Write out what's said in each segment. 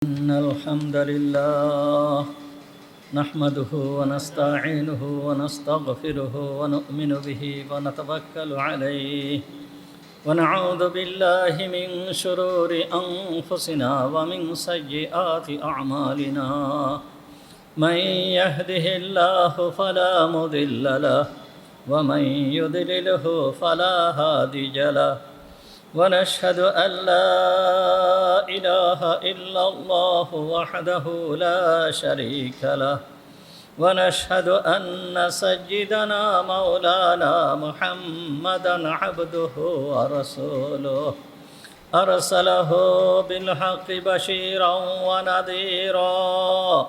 إن الحمد لله نحمده ونستعينه ونستغفره ونؤمن به ونتوكل عليه ونعوذ بالله من شرور أنفسنا ومن سيئات أعمالنا من يهده الله فلا مضل له ومن يضلله فلا هادي له ونشهد أن لا إله إلا الله وحده لا شريك له ونشهد أن سيدنا مولانا محمدا عبده ورسوله أرسله بالحق بشيرا ونذيرا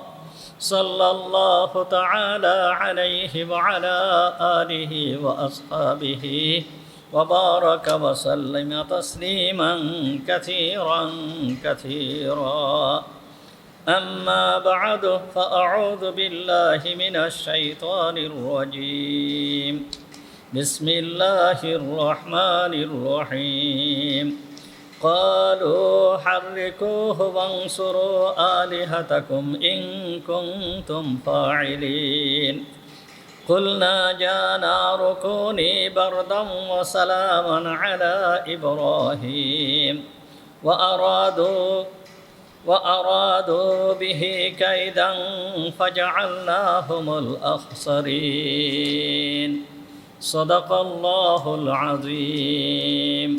صلى الله تعالى عليه وعلى آله وأصحابه وبارك وسلم تسليما كثيرا أما بعد فأعوذ بالله من الشيطان الرجيم بسم الله الرحمن الرحيم قالوا حركوه وانصروا آلهتكم إن كنتم فاعلين قلنا يا نار كوني بردا وسلاما على إبراهيم وأرادوا به كيدا فجعلناهم الأخسرين صدق الله العظيم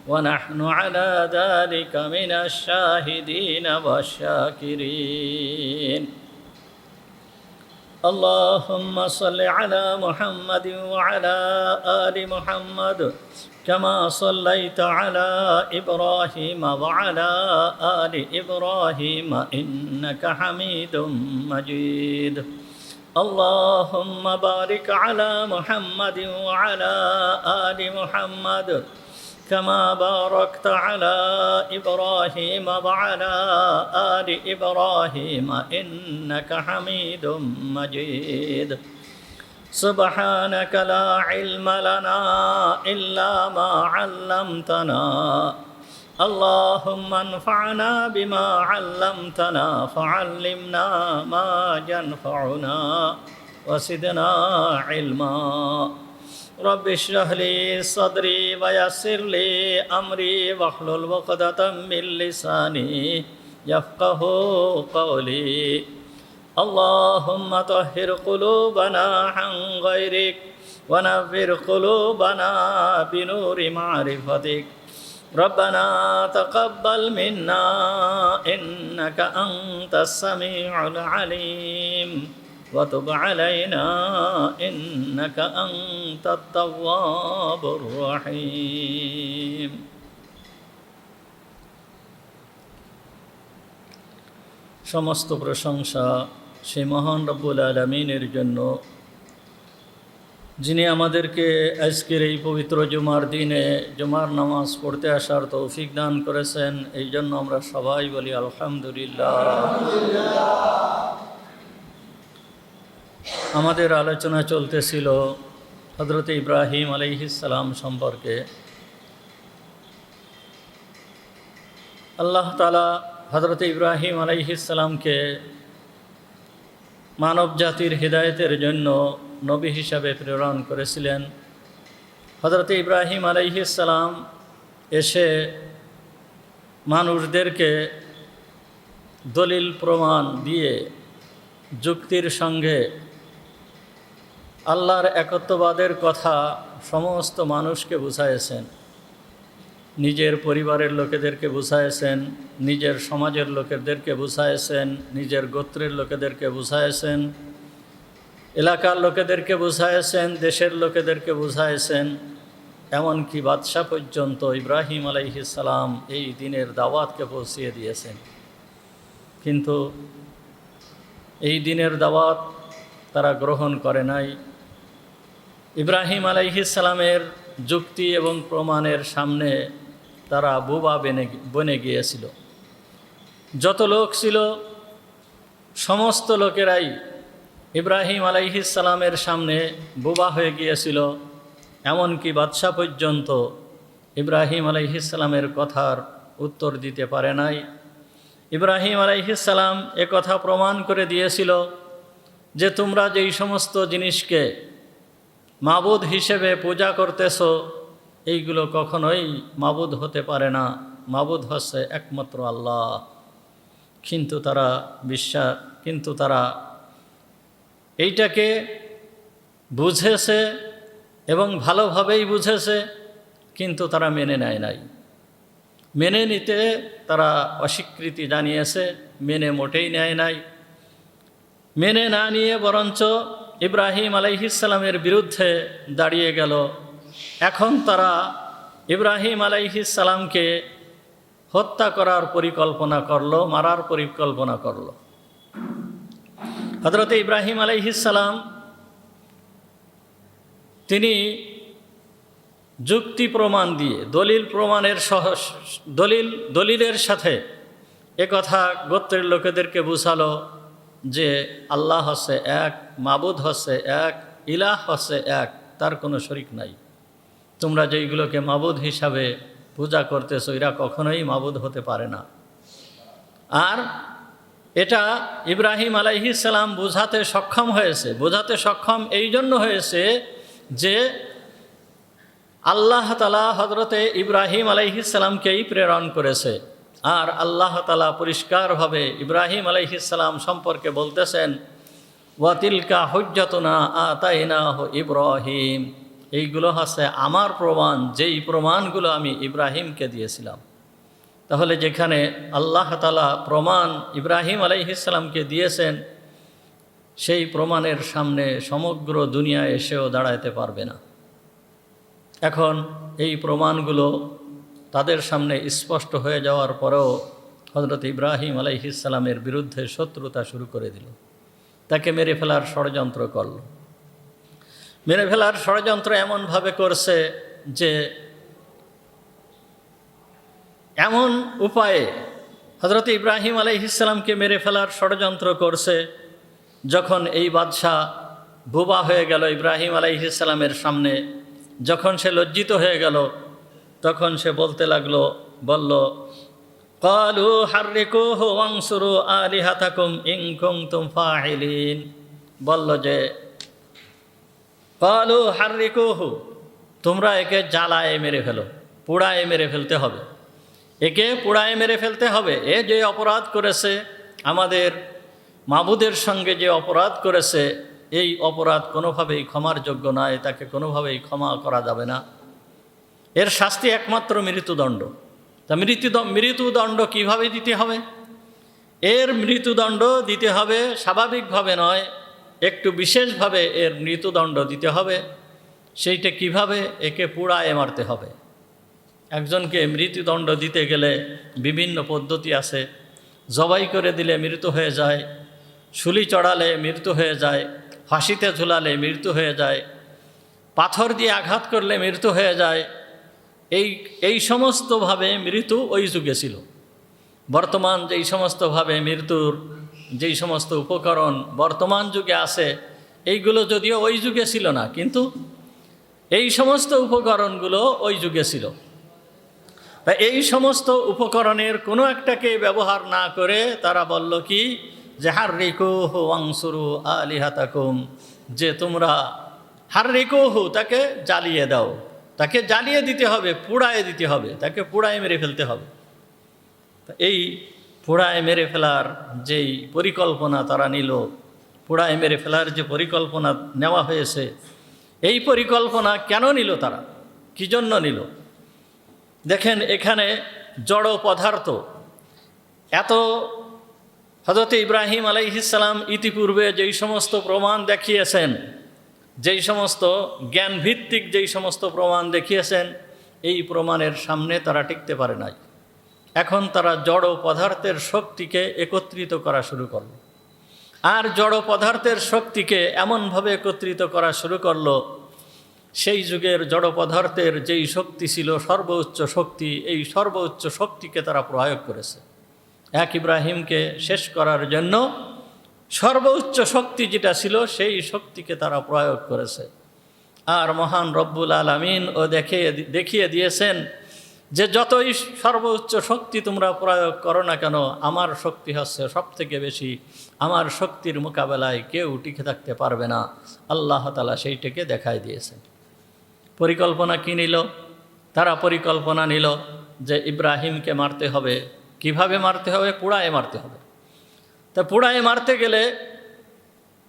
ونحن على ذلك من الشاهدين والشاكرين اللهم صل على محمد وعلى آل محمد كما صليت على إبراهيم وعلى آل إبراهيم إنك حميد مجيد اللهم بارك على محمد وعلى آل محمد كما باركت على إبراهيم وعلى آل إبراهيم إنك حميد مجيد سبحانك لا علم لنا إلا ما علمتنا اللهم انفعنا بما علمتنا فعلمنا ما ينفعنا وزدنا علما رب اشرح لي صدري ويسر لي أمري واحلل عقدة من لساني يفقهوا قولي اللهم طهر قلوبنا عن غيرك ونفر قلوبنا بنور معرفتك ربنا تقبل منا إنك أنت السميع العليم وتب علينا إنك أنت التواب الرحيم সমস্ত প্রশংসা সেই মহান রব্বুল আলামিনের জন্য যিনি আমাদেরকে আজকের এই পবিত্র জুমার দিনে জুমার নামাজ পড়তে আসার তৌফিক দান করেছেন। এই জন্য আমরা সবাই বলি আলহামদুলিল্লাহ। আমাদের আলোচনা চলতেছিল হযরত ইব্রাহিম আলাইহিস সালাম সম্পর্কে। আল্লাহ তাআলা হযরত ইব্রাহিম আলাইহিস সালামকে মানব জাতির হিদায়াতের জন্য নবী হিসাবে প্রেরণ করেছিলেন। হযরত ইব্রাহিম আলাইহিস সালাম এসে মানুষদেরকে দলিল প্রমাণ দিয়ে যুক্তির সঙ্গে আল্লাহর একত্ববাদের কথা সমস্ত মানুষকে বুঝাইছেন। নিজের পরিবারের লোকেদেরকে বুঝাইছেন, নিজের সমাজের লোকেদেরকে বুঝাইছেন, নিজের গোত্রের লোকেদেরকে বুঝাইছেন, এলাকার লোকেদেরকে বুঝাইছেন, দেশের লোকেদেরকে বুঝাইছেন, এমনকি বাদশাহ পর্যন্ত ইব্রাহিম আলাইহিস সালাম এই দিনের দাওয়াতকে পৌঁছিয়ে দিয়েছেন। কিন্তু এই দিনের দাওয়াত তারা গ্রহণ করে নাই। ইব্রাহিম আলাইহিস সালামের যুক্তি এবং প্রমাণের সামনে তারা বোবা বনে গিয়েছিল। যত লোক ছিল সমস্ত লোকেরাই ইব্রাহিম আলাইহিস সালামের সামনে বোবা হয়ে গিয়েছিল। এমনকি বাদশাহ পর্যন্ত ইব্রাহিম আলাইহিস সালামের কথার উত্তর দিতে পারে নাই। ইব্রাহিম আলাইহিস সালাম কথা প্রমাণ করে দিয়েছিল যে তোমরা যেই সমস্ত জিনিসকে মাবুদ হিসেবে পূজা করতেছ এইগুলো কখনোই মাবুদ হতে পারে না, মাবুদ হচ্ছে একমাত্র আল্লাহ। কিন্তু তারা এইটাকে বুঝেছে এবং ভালোভাবেই বুঝেছে, কিন্তু তারা মেনে নেয় নাই। মেনে নিতে তারা অস্বীকৃতি জানিয়েছে, মেনে মোটেই নেয় নাই। মেনে না নিয়ে বরঞ্চ ইব্রাহিম আলাইহিস সালামের বিরুদ্ধে দাঁড়িয়ে গেল। এখন তারা ইব্রাহিম আলাইহিস সালামকে হত্যা করার পরিকল্পনা করলো, মারার পরিকল্পনা করলো। হযরত ইব্রাহিম আলাইহিস সালাম তিনি যুক্তি প্রমাণ দিয়ে দলিলের সাথে একথা গোত্রের লোকেদেরকে বুঝালো যে আল্লাহ হচ্ছে এক, মাবুদ হচ্ছে এক, ইলাহ হচ্ছে এক, তার কোনো শরিক নাই। তোমরা যেইগুলোকে মাবুদ হিসাবে পূজা করতেছো এরা কখনোই মাবুদ হতে পারে না। আর এটা ইব্রাহিম আলাইহিস সালাম বোঝাতে সক্ষম এই জন্য হয়েছে যে আল্লাহ তাআলা হযরতে ইব্রাহিম আলাইহিস সালামকেই প্রেরণ করেছে। আর আল্লাহ তাআলা পরিষ্কারভাবে ইব্রাহিম আলাইহিস সালাম সম্পর্কে বলতেছেন, ওয়া তিলকা হুজ্জাতুনা আতাইনাহু ইব্রাহিম, এইগুলো হচ্ছে আমার প্রমাণ, যেই প্রমাণগুলো আমি ইব্রাহিমকে দিয়েছিলাম। তাহলে যেখানে আল্লাহ তাআলা প্রমাণ ইব্রাহিম আলাইহিস সালামকে দিয়েছেন, সেই প্রমাণের সামনে সমগ্র দুনিয়া এসেও দাঁড়াতে পারবে না। এখন এই প্রমাণগুলো তাদের সামনে স্পষ্ট হয়ে যাওয়ার পরেও হযরত ইব্রাহিম আলাইহিস সালামের বিরুদ্ধে শত্রুতা শুরু করে দিল, তাকে মেরে ফেলার ষড়যন্ত্র করল। মেরে ফেলার ষড়যন্ত্র এমনভাবে করছে যে এমন উপায়ে হযরত ইব্রাহিম আলাইহিস সালামকে মেরে ফেলার ষড়যন্ত্র করছে, যখন এই বাদশাহ বোবা হয়ে গেল ইব্রাহিম আলাইহিস সালামের সামনে, যখন সে লজ্জিত হয়ে গেল, তখন সে বলল ক্বালু হাররিকুহু ওয়ানসুরু আলিহাতাকুম ইন কুনতুম ফাইলিন, বলল যে ক্বালু হাররিকুহু, তোমরা একে জ্বালায় মেরে ফেলো, পোড়ায় মেরে ফেলতে হবে, একে পোড়ায় মেরে ফেলতে হবে। এ যে অপরাধ করেছে, আমাদের মাবুদের সঙ্গে যে অপরাধ করেছে, এই অপরাধ কোনোভাবেই ক্ষমার যোগ্য নয়, তাকে কোনোভাবেই ক্ষমা করা যাবে না। এর শাস্তি একমাত্র মৃত্যুদণ্ড। তা মৃত্যুদণ্ড কিভাবে দিতে হবে? এর মৃত্যুদণ্ড দিতে হবে স্বাভাবিকভাবে নয়, একটু বিশেষভাবে এর মৃত্যুদণ্ড দিতে হবে। সেইটা কিভাবে? একে পোড়ায় মারতে হবে। একজনকে মৃত্যুদণ্ড দিতে গেলে বিভিন্ন পদ্ধতি আছে। জবাই করে দিলে মৃত্যু হয়ে যায়, শুলি চড়ালে মৃত্যু হয়ে যায়, ফাঁসিতে ঝুলালে মৃত্যু হয়ে যায়, পাথর দিয়ে আঘাত করলে মৃত্যু হয়ে যায়। এই সমস্তভাবে মৃত্যু ওই যুগে ছিল। বর্তমান যেই সমস্তভাবে মৃত্যুর যেই সমস্ত উপকরণ বর্তমান যুগে আছে, এইগুলো যদিও ওই যুগে ছিল না, কিন্তু এই সমস্ত উপকরণগুলো ওই যুগে ছিল। তা এই সমস্ত উপকরণের কোনো একটাকে ব্যবহার না করে তারা বলল কি, যে হাররিকুহু ওয়ানসুরু আলিহাতাকুম, যে তোমরা হাররিকুহু, তাকে জ্বালিয়ে দাও, তাকে জ্বালিয়ে দিতে হবে, পোড়ায় দিতে হবে, তাকে পোড়ায় মেরে ফেলতে হবে। এই পোড়ায় মেরে ফেলার যেই পরিকল্পনা তারা নিল, পোড়ায় মেরে ফেলার যে পরিকল্পনা নেওয়া হয়েছে, এই পরিকল্পনা কেন নিল তারা, কী জন্য নিল? দেখেন, এখানে জড় পদার্থ এত হযরত ইব্রাহিম আলাইহিস সালাম ইতিপূর্বে যেই সমস্ত প্রমাণ দেখিয়েছেন, যেই সমস্ত জ্ঞানভিত্তিক যেই সমস্ত প্রমাণ দেখিয়েছেন, এই প্রমাণের সামনে তারা টিকতে পারে নাই। এখন তারা জড় পদার্থের শক্তিকে একত্রিত করা শুরু করল। আর জড় পদার্থের শক্তিকে এমনভাবে একত্রিত করা শুরু করল, সেই যুগের জড় পদার্থের যেই শক্তি ছিল সর্বোচ্চ শক্তি, এই সর্বোচ্চ শক্তিকে তারা প্রয়োগ করেছে। এক ইব্রাহিমকে শেষ করার জন্য সর্বোচ্চ শক্তি যেটা ছিল, সেই শক্তিকে তারা প্রয়োগ করেছে। আর মহান রব্বুল আলামিন দেখিয়ে দিয়েছেন যে যতই সর্বোচ্চ শক্তি তোমরা প্রয়োগ করো না কেন, আমার শক্তি হচ্ছে সব থেকে বেশি, আমার শক্তির মোকাবেলায় কেউ টিকে থাকতে পারবে না। আল্লাহ তাআলা সেইটাকে দেখাই দিয়েছেন। পরিকল্পনা কী নিল? তারা পরিকল্পনা নিল যে ইব্রাহিমকে মারতে হবে। কিভাবে মারতে হবে? পোড়ায় মারতে হবে। তা পোড়ায় মারতে গেলে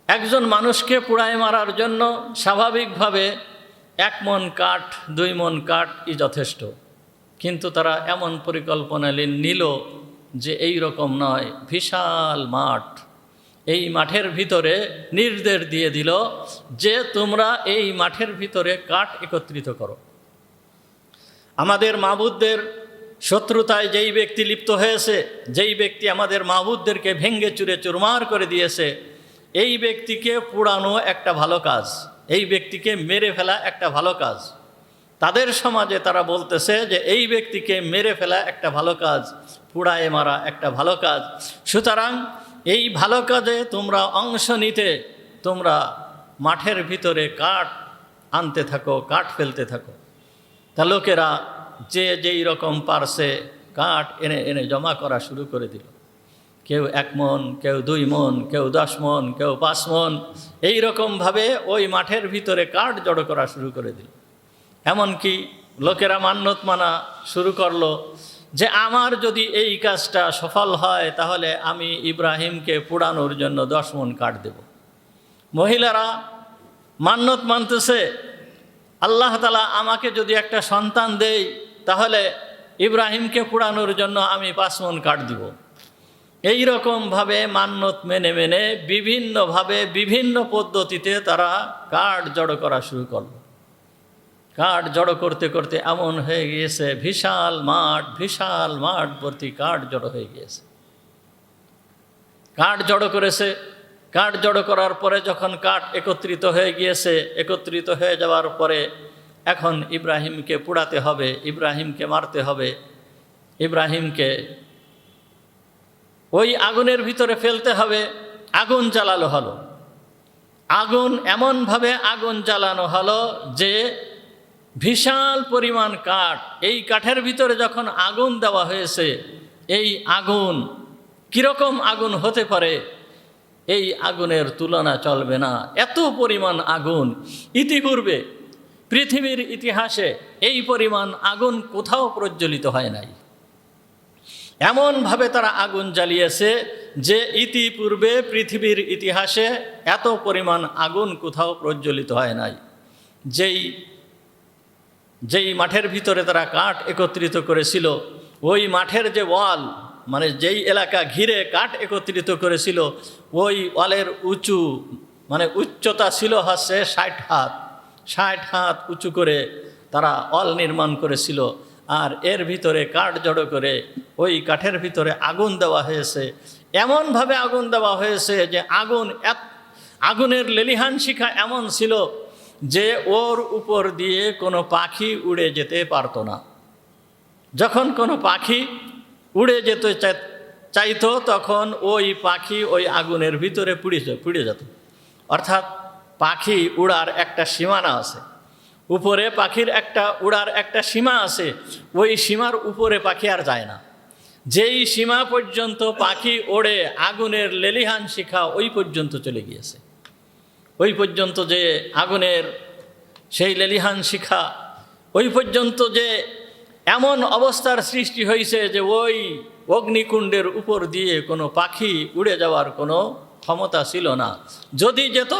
একজন মানুষকে পোড়ায় মারার জন্য স্বাভাবিকভাবে 1 মণ কাঠ 2 মণ কাঠই যথেষ্ট। কিন্তু তারা এমন পরিকল্পনা নিল যে এই রকম নয়, বিশাল মাঠ, এই মাঠের ভিতরে নির্দেশ দিয়ে দিল যে তোমরা এই মাঠের ভিতরে কাঠ একত্রিত করো। আমাদের মাবুদদের শত্রুতায় যেই ব্যক্তি লিপ্ত হয়েছে, যেই ব্যক্তি আমাদের মাবুদদেরকে ভেঙ্গে চুরে চুরমার করে দিয়েছে, এই ব্যক্তিকে পোড়ানো একটা ভালো কাজ, এই ব্যক্তিকে মেরে ফেলা একটা ভালো কাজ। তাদের সমাজে তারা বলতেছে যে এই ব্যক্তিকে মেরে ফেলা একটা ভালো কাজ, পোড়ায় মারা একটা ভালো কাজ। সুতরাং এই ভালো কাজে তোমরা অংশ নিতে তোমরা মাঠের ভিতরে কাঠ আনতে থাকো, কাঠ ফেলতে থাকো। তা লোকেরা যে যেই রকম পারছে কাঠ এনে এনে জমা করা শুরু করে দিল। কেউ 1 মণ, কেউ 2 মণ, কেউ 10 মণ, কেউ 5 মণ, এই রকমভাবে ওই মাঠের ভিতরে কাঠ জড়ো করা শুরু করে দিল। এমনকি লোকেরা মান্যত মানা শুরু করলো যে আমার যদি এই কাজটা সফল হয় তাহলে আমি ইব্রাহিমকে পোড়ানোর জন্য 10 মণ কাঠ দেব। মহিলারা মান্যত মানতেছে, আল্লাহ তাআলা আমাকে যদি একটা সন্তান দেয় তাহলে ইব্রাহিমকে পোড়ানোর জন্য আমি 5 মণ কাঠ দিব। এই রকমভাবে মান্যত মেনে মেনে বিভিন্নভাবে বিভিন্ন পদ্ধতিতে তারা কাঠ জড়ো করা শুরু করল। কাঠ জড়ো করতে করতে এমন হয়ে গিয়েছে বিশাল মাঠ ভর্তি কাঠ জড়ো হয়ে গিয়েছে। কাঠ জড়ো করেছে। কাঠ জড়ো করার পরে যখন কাঠ একত্রিত হয়ে গিয়েছে, একত্রিত হয়ে যাওয়ার পরে এখন ইব্রাহিমকে পোড়াতে হবে, ইব্রাহিমকে মারতে হবে, ইব্রাহিমকে ওই আগুনের ভিতরে ফেলতে হবে। আগুন জ্বালানো হলো। আগুন এমনভাবে আগুন জ্বালানো হলো যে বিশাল পরিমাণ কাঠ, এই কাঠের ভিতরে যখন আগুন দেওয়া হয়েছে, এই আগুন কীরকম আগুন হতে পারে এই আগুনের তুলনা চলবে না। এত পরিমাণ আগুন ইতিপূর্বে পৃথিবীর ইতিহাসে এই পরিমাণ আগুন কোথাও প্রজ্বলিত হয় নাই। এমনভাবে তারা আগুন জ্বালিয়েছে যে ইতিপূর্বে পৃথিবীর ইতিহাসে এত পরিমাণ আগুন কোথাও প্রজ্বলিত হয় নাই। যেই মাঠের ভিতরে তারা কাঠ একত্রিত করেছিল, ওই মাঠের যে ওয়াল, মানে যেই এলাকা ঘিরে কাঠ একত্রিত করেছিল, ওই ওয়ালের উচ্চতা ছিল হচ্ছে 60 হাত উঁচু করে তারা ওয়াল নির্মাণ করেছিল। আর এর ভিতরে কাঠ জড়ো করে ওই কাঠের ভিতরে আগুন দেওয়া হয়েছে। এমনভাবে আগুন দেওয়া হয়েছে যে আগুনের লেলিহান শিখা এমন ছিল যে ওর উপর দিয়ে কোনো পাখি উড়ে যেতে পারতো না। যখন কোনো পাখি উড়ে যেতে চাইতো তখন ওই পাখি ওই আগুনের ভিতরে পুড়ে যেত। অর্থাৎ পাখি উড়ার একটা সীমানা আছে, উপরে পাখির উড়ার একটা সীমা আছে, ওই সীমার উপরে পাখি আর যায় না। যেই সীমা পর্যন্ত পাখি ওড়ে আগুনের লেলিহান শিখা ওই পর্যন্ত চলে গিয়েছে। ওই পর্যন্ত যে আগুনের সেই লেলিহান শিখা, ওই পর্যন্ত যে এমন অবস্থার সৃষ্টি হয়েছে যে ওই অগ্নিকুণ্ডের উপর দিয়ে কোনো পাখি উড়ে যাওয়ার কোনো ক্ষমতা ছিল না। যদি যেত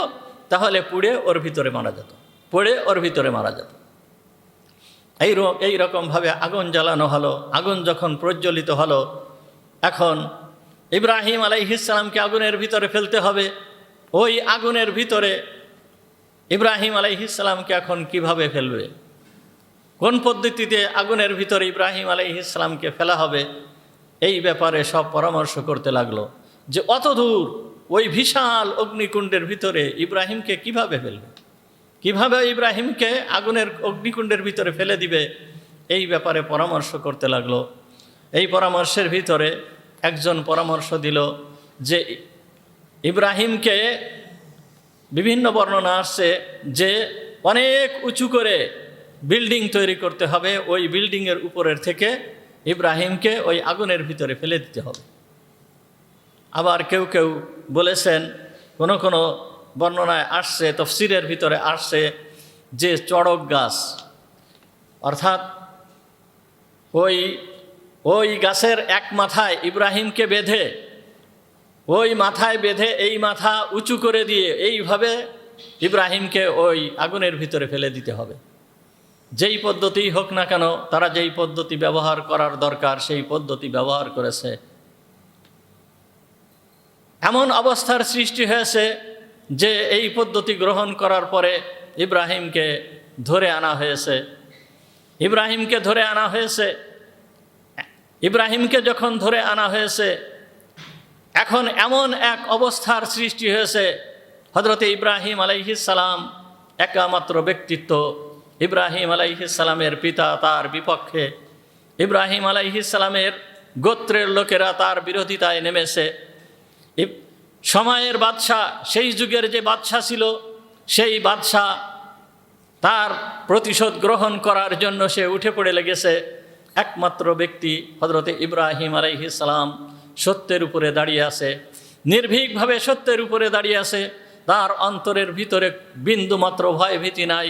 তাহলে পুড়ে ওর ভিতরে মারা যেত। এই রকমভাবে আগুন জ্বালানো হলো। আগুন যখন প্রজ্বলিত হলো, এখন ইব্রাহিম আলাইহিস সালামকে আগুনের ভিতরে ফেলতে হবে। ওই আগুনের ভিতরে ইব্রাহিম আলাইহিস সালামকে এখন কিভাবে ফেলবে, কোন পদ্ধতিতে আগুনের ভিতরে ইব্রাহিম আলাইহিস সালামকে ফেলা হবে, এই ব্যাপারে সব পরামর্শ করতে লাগলো যে অত দূর ওই বিশাল অগ্নিকুণ্ডের ভিতরে ইব্রাহিমকে কিভাবে ফেলবে, কিভাবে ইব্রাহিমকে আগুনের অগ্নিকুণ্ডের ভিতরে ফেলে দিবে, এই ব্যাপারে পরামর্শ করতে লাগলো। এই পরামর্শের ভিতরে একজন পরামর্শ দিল যে ইব্রাহিমকে, বিভিন্ন বর্ণনা আসছে যে অনেক উঁচু করে বিল্ডিং তৈরি করতে হবে, ওই বিল্ডিংয়ের উপরের থেকে ইব্রাহিমকে ওই আগুনের ভিতরে ফেলে দিতে হবে। আবার কেউ কেউ বলেছেন, কোনো কোনো বর্ণনায় আসছে, তফসিরের ভিতরে আসছে যে চড়ক গাছ, অর্থাৎ ওই গাছের এক মাথায় ইব্রাহিমকে বেঁধে, ওই মাথায় বেঁধে এই মাথা উঁচু করে দিয়ে এইভাবে ইব্রাহিমকে ওই আগুনের ভিতরে ফেলে দিতে হবে। যেই পদ্ধতি হোক না কেন, তারা যেই পদ্ধতি ব্যবহার করার দরকার সেই পদ্ধতি ব্যবহার করেছে। এমন অবস্থার সৃষ্টি হয়েছে যে এই পদ্ধতি গ্রহণ করার পরে ইব্রাহিমকে ধরে আনা হয়েছে। ইব্রাহিমকে যখন ধরে আনা হয়েছে, এখন এমন এক অবস্থার সৃষ্টি হয়েছে, হযরতে ইব্রাহিম আলাইহিস সালাম একমাত্র ব্যক্তিত্ব, ইব্রাহিম আলাইহিস সালামের পিতা তার বিপক্ষে, ইব্রাহিম আলাইহিস সালামের গোত্রের লোকেরা তার বিরোধিতায় নেমেছে। সময়ের বাদশাহ, সেই যুগের যে বাদশাহ ছিল, সেই বাদশাহ তার প্রতিশোধ গ্রহণ করার জন্য সে উঠে পড়ে লেগেছে। একমাত্র ব্যক্তি হযরতে ইব্রাহিম আলাইহিস সালাম সত্যের উপরে দাঁড়িয়ে আছে, নির্ভীকভাবে সত্যের উপরে দাঁড়িয়ে আছে। তার অন্তরের ভিতরে বিন্দুমাত্র ভয় ভীতি নাই,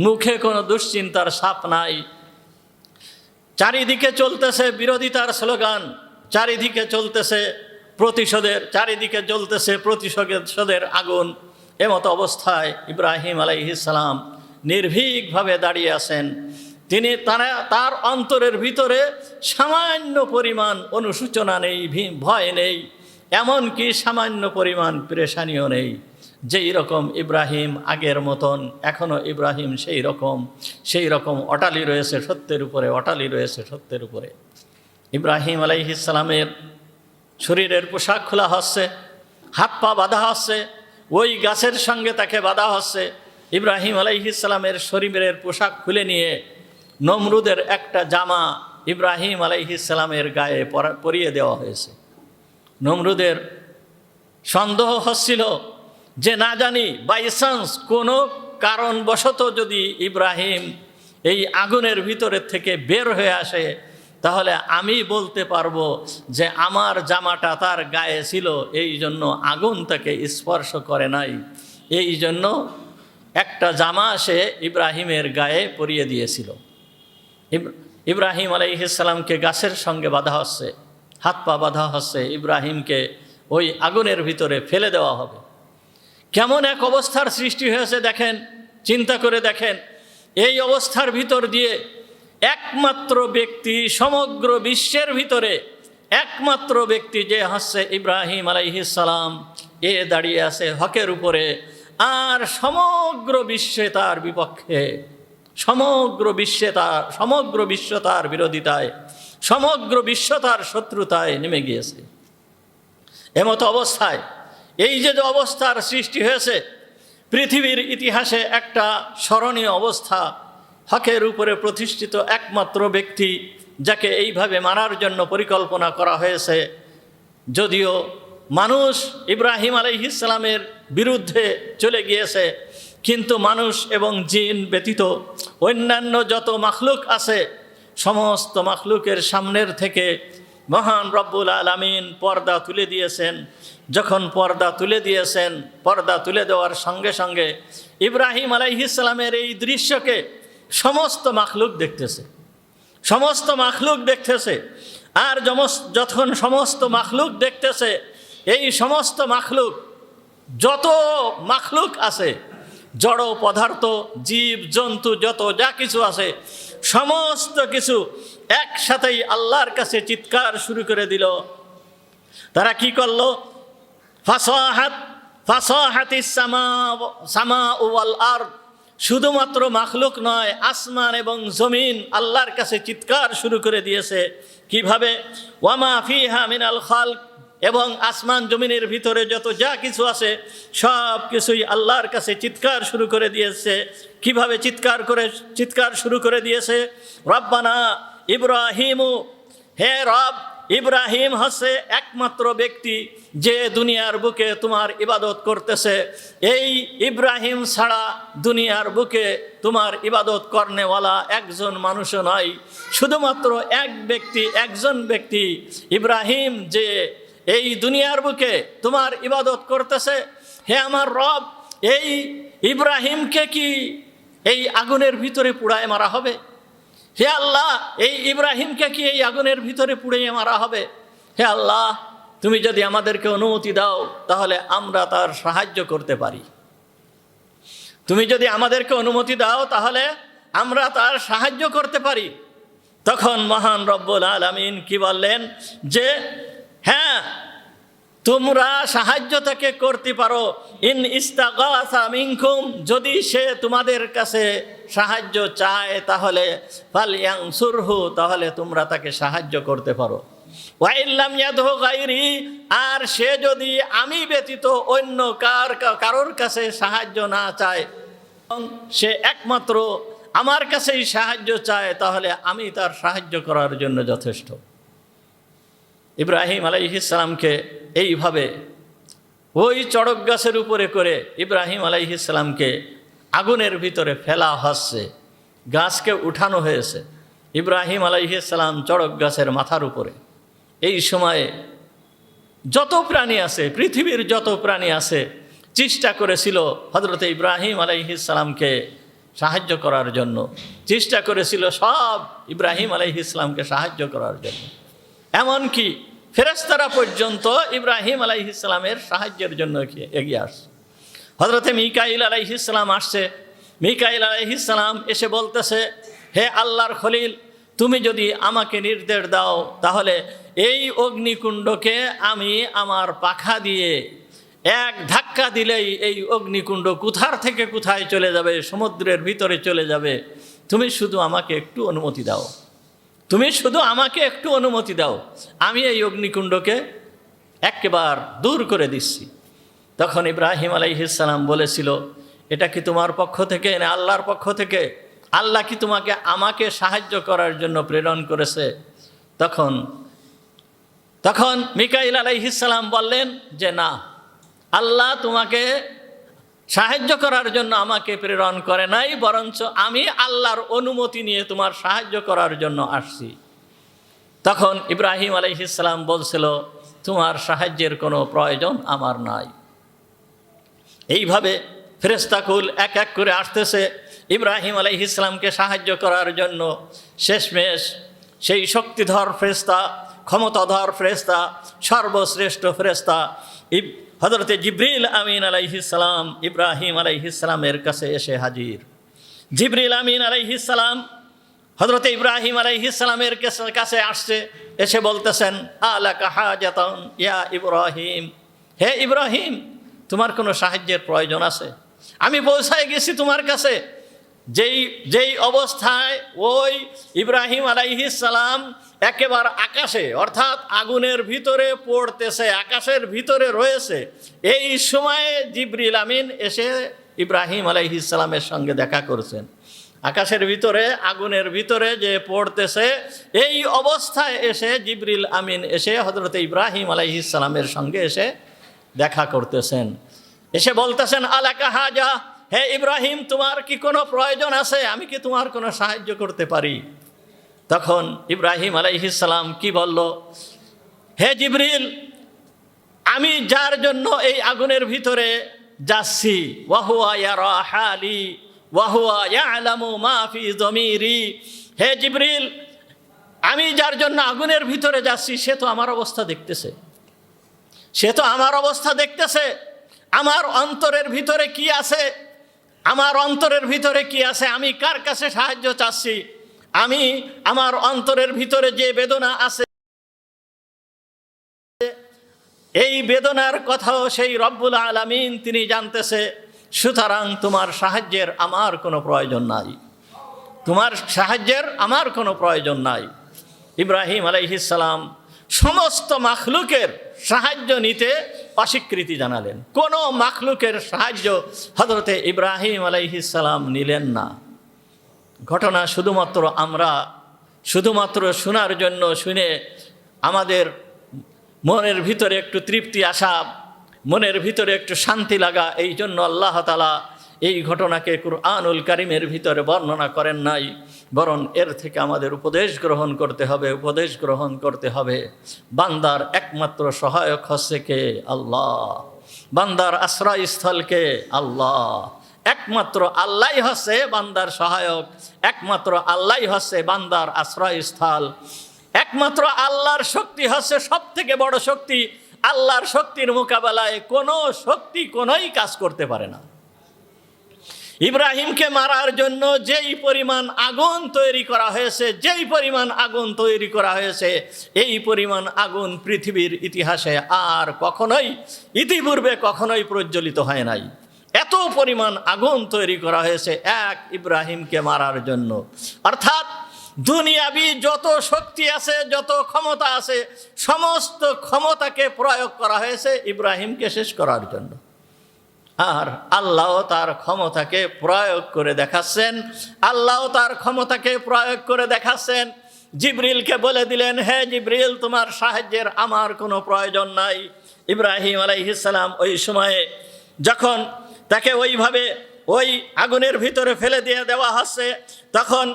মুখে কোনো দুশ্চিন্তার ছাপ নাই। চারিদিকে চলতেছে বিরোধিতার স্লোগান, চারিদিকে চলতেছে প্রতিশোধের আগুন। এমতো অবস্থায় ইব্রাহিম আলাইহিস সালাম নির্ভীকভাবে দাঁড়িয়ে আছেন। তার অন্তরের ভিতরে সামান্য পরিমাণ অনুশোচনা নেই, ভয় নেই, এমনকি সামান্য পরিমাণ পেরেশানিও নেই। যেই রকম ইব্রাহিম আগের মতন, এখনও ইব্রাহিম সেই রকম অটালি রয়েছে সত্যের উপরে। ইব্রাহিম আলাইহিস সালামের শরীরের পোশাক খোলা হচ্ছে, হাত পা বাঁধা হচ্ছে, ওই গাছের সঙ্গে তাকে বাঁধা হচ্ছে। ইব্রাহিম আলাইহিস সালামের শরীরের পোশাক খুলে নিয়ে নমরুদের একটা জামা ইব্রাহিম আলাইহিস সালামের গায়ে পরিয়ে দেওয়া হয়েছে। নমরুদের সন্দেহ হচ্ছিল যে না জানি বাই চান্স কোনো কারণবশত যদি ইব্রাহিম এই আগুনের ভিতরের থেকে বের হয়ে আসে, তাহলে আমি বলতে পারবো যে আমার জামাটা তার গায়ে ছিল, এই জন্য আগুন তাকে স্পর্শ করে নাই। এই জন্য একটা জামা সে ইব্রাহিমের গায়ে পরিয়ে দিয়েছিল। ইব্রাহিম আলাইহিস সালামকে গাছের সঙ্গে বাঁধা হচ্ছে, হাত পা বাঁধা হচ্ছে, ইব্রাহিমকে ওই আগুনের ভিতরে ফেলে দেওয়া হবে। কেমন এক অবস্থার সৃষ্টি হয়েছে দেখেন, চিন্তা করে দেখেন। এই অবস্থার ভিতর দিয়ে একমাত্র ব্যক্তি, সমগ্র বিশ্বের ভিতরে একমাত্র ব্যক্তি যে হচ্ছে ইব্রাহিম আলাইহিস সালাম, এ দাঁড়িয়ে আছে হকের উপরে, আর সমগ্র বিশ্বে তার বিপক্ষে, সমগ্র বিশ্ব তার বিরোধিতায়, সমগ্র বিশ্ব তার শত্রুতায় নেমে গিয়েছে। এমতো অবস্থায় এই যে অবস্থার সৃষ্টি হয়েছে, পৃথিবীর ইতিহাসে একটা স্মরণীয় অবস্থা, হকের উপরে প্রতিষ্ঠিত একমাত্র ব্যক্তি যাকে এইভাবে মারার জন্য পরিকল্পনা করা হয়েছে। যদিও মানুষ ইব্রাহিম আলাইহিস সালামের বিরুদ্ধে চলে গিয়েছে, কিন্তু মানুষ এবং জিন ব্যতীত অন্যান্য যত মাখলুক আছে, সমস্ত মাখলুকের সামনের থেকে মহান রব্বুল আলামিন পর্দা তুলে দিয়েছেন। যখন পর্দা তুলে দেওয়ার সঙ্গে সঙ্গে ইব্রাহিম আলাইহিস সালামের এই দৃশ্যকে সমস্ত মাখলুক দেখতেছে। আর যখন সমস্ত মাখলুক দেখতেছে, এই সমস্ত মাখলুক, যত মাখলুক আছে, জড় পদার্থ, জীব জন্তু, যত যা কিছু আছে, সমস্ত কিছু একসাথেই আল্লাহর কাছে চিৎকার শুরু করে দিল। তারা কি করলো? ফাসাহাতিস সামাউ ওয়াল আরদ, শুধুমাত্র মাখলুক নয়, আসমান এবং জমিন আল্লাহর কাছে চিৎকার শুরু করে দিয়েছে। কিভাবে? ওয়ামা ফিহা মিনাল খালক, এবং আসমান জমিনের ভিতরে যত যা কিছু আছে সব কিছুই আল্লাহর কাছে চিৎকার শুরু করে দিয়েছে। কিভাবে চিৎকার শুরু করে দিয়েছে? রব্বানা ইব্রাহিমু, হে রব ইব্রাহিম হচ্ছে একমাত্র ব্যক্তি যে দুনিয়ার বুকে তোমার ইবাদত করতেছে। এই ইব্রাহিম ছাড়া দুনিয়ার বুকে তোমার ইবাদত করনেওয়ালা একজন মানুষও নয়, শুধুমাত্র একজন ব্যক্তি ইব্রাহিম যে এই দুনিয়ার বুকে তোমার ইবাদত করতেছে। হে আমার রব, এই ইব্রাহিমকে কি এই আগুনের ভিতরে পুড়ায় মারা হবে? হে আল্লাহ, এই ইব্রাহিমকে কি এই আগুনের ভিতরে পুড়িয়ে মারা হবে? হে আল্লাহ, তুমি যদি আমাদেরকে অনুমতি দাও তাহলে আমরা তার সাহায্য করতে পারি। তুমি যদি আমাদেরকে অনুমতি দাও তাহলে আমরা তার সাহায্য করতে পারি। তখন মহান রব্বুল আলামিন কি বললেন যে হ্যাঁ, তোমরা সাহায্য তাকে করতে পারো। ইন ইস্তাগাসা মিনকুম, যদি সে তোমাদের কাছে সাহায্য চায় তাহলে ফালয়ানসুরহু, তাহলে তোমরা তাকে সাহায্য করতে পারো। ওয়া ইল্লাম ইয়াদহু গায়রি, আর সে যদি আমি ব্যতীত অন্য কারোর কাছে সাহায্য না চায়, সে একমাত্র আমার কাছেই সাহায্য চায়, তাহলে আমি তার সাহায্য করার জন্য যথেষ্ট। ইব্রাহিম আলাইহিস সালামকে এইভাবে ওই চড়ক গাছের উপরে করে ইব্রাহিম আলাইহিস সালামকে আগুনের ভিতরে ফেলা হচ্ছে, গাছকে উঠানো হয়েছে। ইব্রাহিম আলাইহিস সালাম চড়ক গাছের মাথার উপরে। এই সময়ে যত প্রাণী আছে, পৃথিবীর যত প্রাণী আছে, চেষ্টা করেছিল হযরত ইব্রাহিম আলাইহিস সালামকে সাহায্য করার জন্য, চেষ্টা করেছিল সব ইব্রাহিম আলাইহিস সালামকে সাহায্য করার জন্য। এমনকি ফেরেশতারা পর্যন্ত ইব্রাহিম আলাইহিস সালামের সাহায্যের জন্য এগিয়ে আসছে। হযরতে মিকাইল আলাইহিস সালাম আসছে। মিকাইল আলাইহিস সালাম এসে বলতেছে, হে আল্লাহর খলিল, তুমি যদি আমাকে নির্দেশ দাও তাহলে এই অগ্নিকুণ্ডকে আমি আমার পাখা দিয়ে এক ধাক্কা দিলেই এই অগ্নিকুণ্ড কোথার থেকে কোথায় চলে যাবে, সমুদ্রের ভিতরে চলে যাবে। তুমি শুধু আমাকে একটু অনুমতি দাও, তুমি শুধু আমাকে একটু অনুমতি দাও, আমি এই অগ্নিকুণ্ডকে একেবারে দূর করে দিচ্ছি। তখন ইব্রাহিম আলাইহিস সালাম বলেছিল, এটা কি তোমার পক্ষ থেকে না আল্লাহর পক্ষ থেকে? আল্লাহ কি আমাকে সাহায্য করার জন্য প্রেরণ করেছে? তখন মিকাইল আলাইহিস সালাম বললেন যে না, আল্লাহ তোমাকে সাহায্য করার জন্য আমাকে প্রেরণ করে নাই, বরঞ্চ আমি আল্লাহর অনুমতি নিয়ে তোমার সাহায্য করার জন্য আসছি। তখন ইব্রাহিম আলাইহিস সালাম বলছিল, তোমার সাহায্যের কোনো প্রয়োজন আমার নাই। এইভাবে ফেরেশতাকুল এক এক করে আসতেছে ইব্রাহিম আলাইহিস সালামকে সাহায্য করার জন্য। শেষমেশ সেই শক্তিধর ফেরেশতা, ক্ষমতাধর ফেরেশতা, সর্বশ্রেষ্ঠ ফেরেশতা হযরতে জিবরিল আমিন আলাইহিস সালাম ইব্রাহিম আলাইহিস সালামের কাছে এসে হাজির। জিবরিল আমিন আলাইহিস সালাম হযরতে ইব্রাহিম আলাইহিস সালামের কাছে আসছে, এসে বলতেছেন, আলাকা হাজাতান ইয়া ইব্রাহিম, হে ইব্রাহিম, তোমার কোনো সাহায্যের প্রয়োজন আছে? আমি পৌঁছায় গেছি তোমার কাছে। যেই অবস্থায় ওই ইব্রাহিম আলাইহিস সালাম একেবারে আকাশে, অর্থাৎ আগুনের ভিতরে পড়তেছে, আকাশের ভিতরে রয়েছে, এই সময়ে জিবরিল আমিন এসে ইব্রাহিম আলাইহিস সালামের সঙ্গে দেখা করছেন। আকাশের ভিতরে, আগুনের ভিতরে যে পড়তেছে, এই অবস্থায় এসে জিবরিল আমিন এসে হযরত ইব্রাহিম আলাইহিস সালামের সঙ্গে এসে দেখা করতেছেন। এসে বলতেছেন, আলাকা হাজা, হে ইব্রাহিম, তোমার কি কোনো প্রয়োজন আছে? আমি কি তোমার কোনো সাহায্য করতে পারি? তখন ইব্রাহিম আলাইহিস সালাম কি বলল, হে জিবরিল, আমি যার জন্য এই আগুনের ভিতরে যাচ্ছি, ওয়াহুয়া ইয়ারা হালি ওয়াহুয়া ইয়ালামু মা ফি যমিরি, হে জিবরিল, আমি যার জন্য আগুনের ভিতরে যাচ্ছি সে তো আমার অবস্থা দেখতেছে, সে তো আমার অবস্থা দেখতেছে। আমার অন্তরের ভিতরে কি আছে, আমার অন্তরের ভিতরে কি আছে, আমি কার কাছে সাহায্য চাচ্ছি, আমি আমার অন্তরের ভিতরে যে বেদনা আছে, এই বেদনার কথাও সেই রব্বুল আলামিন তিনি জানতেছে। সুতরাং তোমার সাহায্যের আমার কোনো প্রয়োজন নাই, তোমার সাহায্যের আমার কোনো প্রয়োজন নাই। ইব্রাহিম আলাইহিস সালাম সমস্ত মাখলুকের সাহায্য নিতে অস্বীকৃতি জানালেন। কোনো মাখলুকের সাহায্য হযরতে ইব্রাহিম আলাইহিস সালাম নিলেন না। ঘটনা শুধুমাত্র আমরা শুধুমাত্র শোনার জন্য শুনে আমাদের মনের ভিতরে একটু তৃপ্তি আসা, মনের ভিতরে একটু শান্তি লাগা, এই জন্য আল্লাহ তাআলা এই ঘটনাকে কুরআনুল কারীমের ভিতরে বর্ণনা করেন নাই, বরং এর থেকে আমাদের উপদেশ গ্রহণ করতে হবে। উপদেশ গ্রহণ করতে হবে, বান্দার একমাত্র সহায়ক হচ্ছে কে? আল্লাহ। বান্দার আশ্রয়স্থলকে আল্লাহ, একমাত্র আল্লাহই হচ্ছে বান্দার সহায়ক, একমাত্র আল্লাহই হচ্ছে বান্দার আশ্রয়স্থল, একমাত্র আল্লাহর শক্তি হচ্ছে সব থেকে বড় শক্তি। আল্লাহর শক্তির মোকাবেলায় কোনো শক্তি কোনোই কাজ করতে পারে না। ইব্রাহিমকে মারার জন্য যেই পরিমাণ আগুন তৈরি করা হয়েছে, যেই পরিমাণ আগুন তৈরি করা হয়েছে, এই পরিমাণ আগুন পৃথিবীর ইতিহাসে আর কখনোই ইতিপূর্বে কখনোই প্রজ্বলিত হয় নাই। এত পরিমাণ আগুন তৈরি করা হয়েছে এক ইব্রাহিমকে মারার জন্য। অর্থাৎ দুনিয়াবি যত শক্তি আছে, যত ক্ষমতা আছে, সমস্ত ক্ষমতাকে প্রয়োগ করা হয়েছে ইব্রাহিমকে শেষ করার জন্য। আর আল্লাহ তার ক্ষমতাকে প্রয়োগ করে দেখাচ্ছেন, আল্লাহ তার ক্ষমতাকে প্রয়োগ করে দেখাচ্ছেন। জিবরিলকে বলে দিলেন, হে জিবরিল, তোমার সাহায্যের আমার কোনো প্রয়োজন নাই। ইব্রাহিম আলাইহিস সালাম ওই সময়ে যখন তাকে ওইভাবে ওই আগুনের ভিতরে ফেলে দিয়ে দেওয়া হচ্ছে, তখন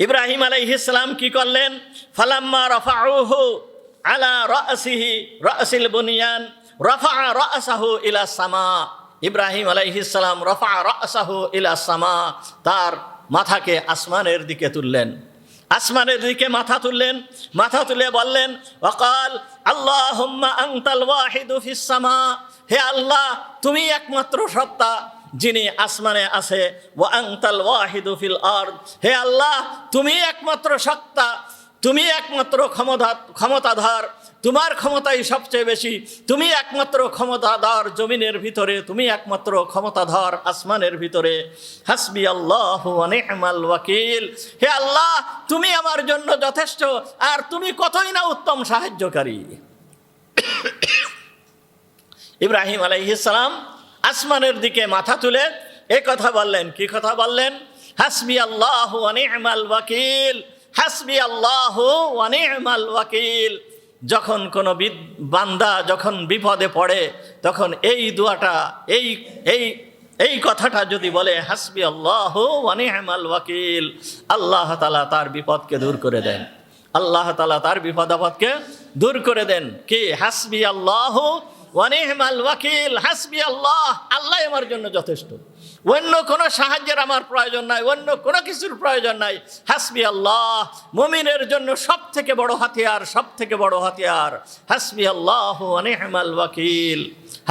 ইব্রাহিম আলাইহিস সালাম কি করলেন? ফালাম্মা রাফাউহু আলা রাসিহি রাসিল বুনিয়ান রাফা রাসাহু ইলা সামা। ইব্রাহিম আলাইহিস সালাম রাফা রাসাহু ইলা সামা, তার মাথাকে আসমানের দিকে তুললেন, আসমানের দিকে মাথা তুললেন। মাথা তুলে বললেন, ওয়াকাল আল্লাহুম্মা আনতাল ওয়াহিদু ফিস সামা, হে আল্লাহ, তুমি একমাত্র সত্তা যিনি আসমানে আছে। ওয়া আনতাল ওয়াহিদু ফিল আরদ, হে আল্লাহ, তুমি একমাত্র সত্তা, তুমি একমাত্র ক্ষমতাধর, তোমার ক্ষমতাই সবচেয়ে বেশি, তুমি একমাত্র ক্ষমতাধর জমিনের ভিতরে, তুমি একমাত্র ক্ষমতাধর আসমানের ভিতরে। হাসবি আল্লাহু ওয়া নি'মাল ওয়াকিল, হে আল্লাহ, তুমি আমার জন্য যথেষ্ট, আর তুমি কতই না উত্তম সাহায্যকারী। ইব্রাহিম আলাইহিস সালাম আসমানের দিকে মাথা তুলে এ কথা বললেন। কি কথা বললেন? হাসবি আল্লাহু ওয়া নি'মাল ওয়াকিল, হাসবি আল্লাহু ওয়া নি'মাল ওয়াকিল। যখন কোনো বান্দা যখন বিপদে পড়ে, তখন এই দোয়াটা, এই কথাটা যদি বলে, হাসবি আল্লাহু ওয়া নি'মাল ওয়াকিল, আল্লাহ তাআলা তার বিপদকে দূর করে দেন, আল্লাহ তাআলা তার বিপদ আপদকে দূর করে দেন। কি? হাসবি আল্লাহু ওয়া নি'মাল ওয়াকিল, হাসবি আল্লাহ, আল্লাহ আমার জন্য যথেষ্ট, অন্য কোনো সাহায্যের আমার প্রয়োজন নাই, অন্য কোনো কিছুর প্রয়োজন নাই। হাসবি আল্লাহ মুমিনের জন্য সব থেকে বড় হাতিয়ার, সব থেকে বড় হাতিয়ার। হাসবি আল্লাহ ওয়া নি'মাল ওয়াকিল,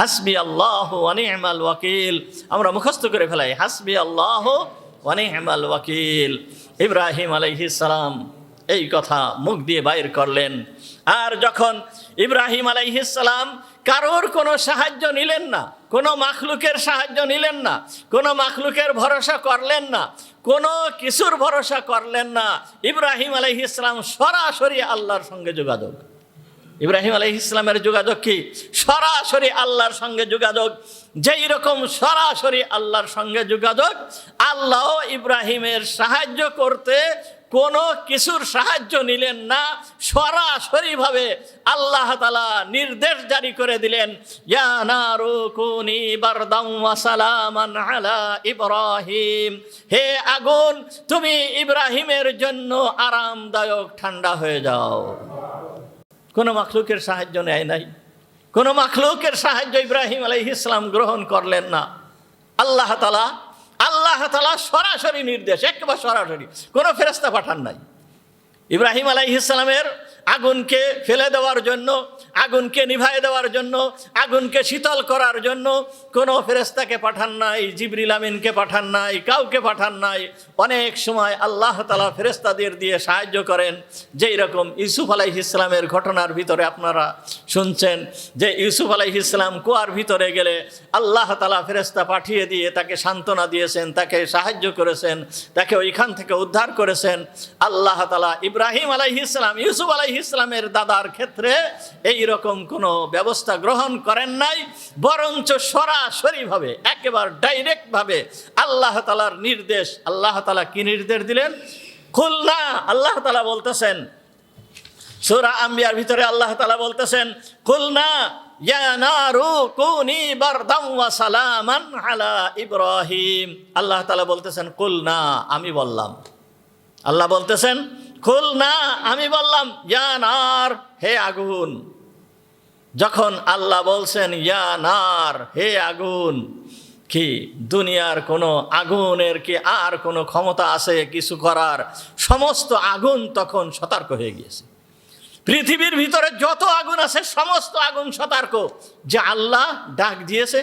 হাসবি আল্লাহ ওয়া নি'মাল ওয়াকিল। আমরা মুখস্থ করে ফেলাই, হাসবি আল্লাহ ওয়া নি'মাল ওয়াকিল। ইব্রাহিম আলাইহিস সালাম এই কথা মুখ দিয়ে বাইর করলেন। আর যখন ইব্রাহিম আলাইহিস সালাম কারোর কোনো সাহায্য নিলেন না, কোনো মাখলুকের সাহায্য নিলেন না, কোনো মাখলুকের ভরসা করলেন না, কোনো কিছুর ভরসা করলেন না। ইব্রাহিম আলাইহিস সালাম সরাসরি আল্লাহর সঙ্গে যোগাযোগ। ইব্রাহিম আলাইহিস সালামের যোগাযোগ কি? সরাসরি আল্লাহর সঙ্গে যোগাযোগ। যেই রকম সরাসরি আল্লাহর সঙ্গে যোগাযোগ, আল্লাহ ইব্রাহিমের সাহায্য করতে কোনো কিছুর সাহায্য নিলেন না, সরাসরিভাবে আল্লাহ তাআলা নির্দেশ জারি করে দিলেন, ইয়া নারু কুনি বারদাম ওয়া সালামান আলা ইব্রাহিম, হে আগুন, তুমি ইব্রাহিমের জন্য আরামদায়ক ঠান্ডা হয়ে যাও। কোনো মাখলুকের সাহায্য নেয় নাই, কোনো মাখলুকের সাহায্য ইব্রাহিম আলাইহিস সালাম গ্রহণ করলেন না। আল্লাহ তাআলা সরাসরি নির্দেশ, একেবারে সরাসরি, কোনো ফেরেশতা পাঠান নাই। ইব্রাহিম আলাইহিস সালামের আগুনকে ফেলে দেওয়ার জন্য, আগুনকে নিভায়ে দেওয়ার জন্য, আগুনকে শীতল করার জন্য কোনো ফেরেশতাকে পাঠান নাই, জিবরিল আমিনকে পাঠান নাই, কাউকে পাঠান নাই। অনেক সময় আল্লাহ তাআলা ফেরেশতাদের দিয়ে সাহায্য করেন। যেই রকম ইউসুফ আলাইহিস সালামের ঘটনার ভিতরে আপনারা শুনছেন যে ইউসুফ আলাইহিস সালাম কুয়ার ভিতরে গেলে আল্লাহ তাআলা ফেরেশতা পাঠিয়ে দিয়ে তাকে সান্ত্বনা দিয়েছেন, তাকে সাহায্য করেছেন, তাকে ওইখান থেকে উদ্ধার করেছেন। আল্লাহ তাআলা ইব্রাহিম আলাইহিস সালাম, ইউসুফ আলাইহিস ইসলামের দাদার ক্ষেত্রে এই রকম কোনো ব্যবস্থা গ্রহণ করেন নাই, বরঞ্চ সরাসরিভাবে একেবারে ডাইরেক্ট ভাবে আল্লাহ তাআলার নির্দেশ। আল্লাহ তাআলা কি নির্দেশ দিলেন? খুলনা, আল্লাহ তাআলা বলতেছেন, সূরা আম্বিয়ার ভিতরে আল্লাহ তাআলা বলতেছেন, কুলনা ইয়া নারু কুনি বারদাম ওয়া সালামান আলা ইব্রাহিম। আল্লাহ তাআলা বলতেছেন কুলনা, আমি বললাম। আল্লাহ বলতেছেন কুলনা, আমি বললাম, ইয়া নার, হে আগুন। যখন আল্লাহ বলছেন ইয়া নার, হে আগুন, কি দুনিয়ার কোনো আগুনের কি আর কোনো ক্ষমতা আছে কিছু করার? সমস্ত আগুন তখন সতর্ক হয়ে গিয়েছে। পৃথিবীর ভিতরে যত আগুন আছে সমস্ত আগুন সতর্ক যে আল্লাহ ডাক দিয়েছে,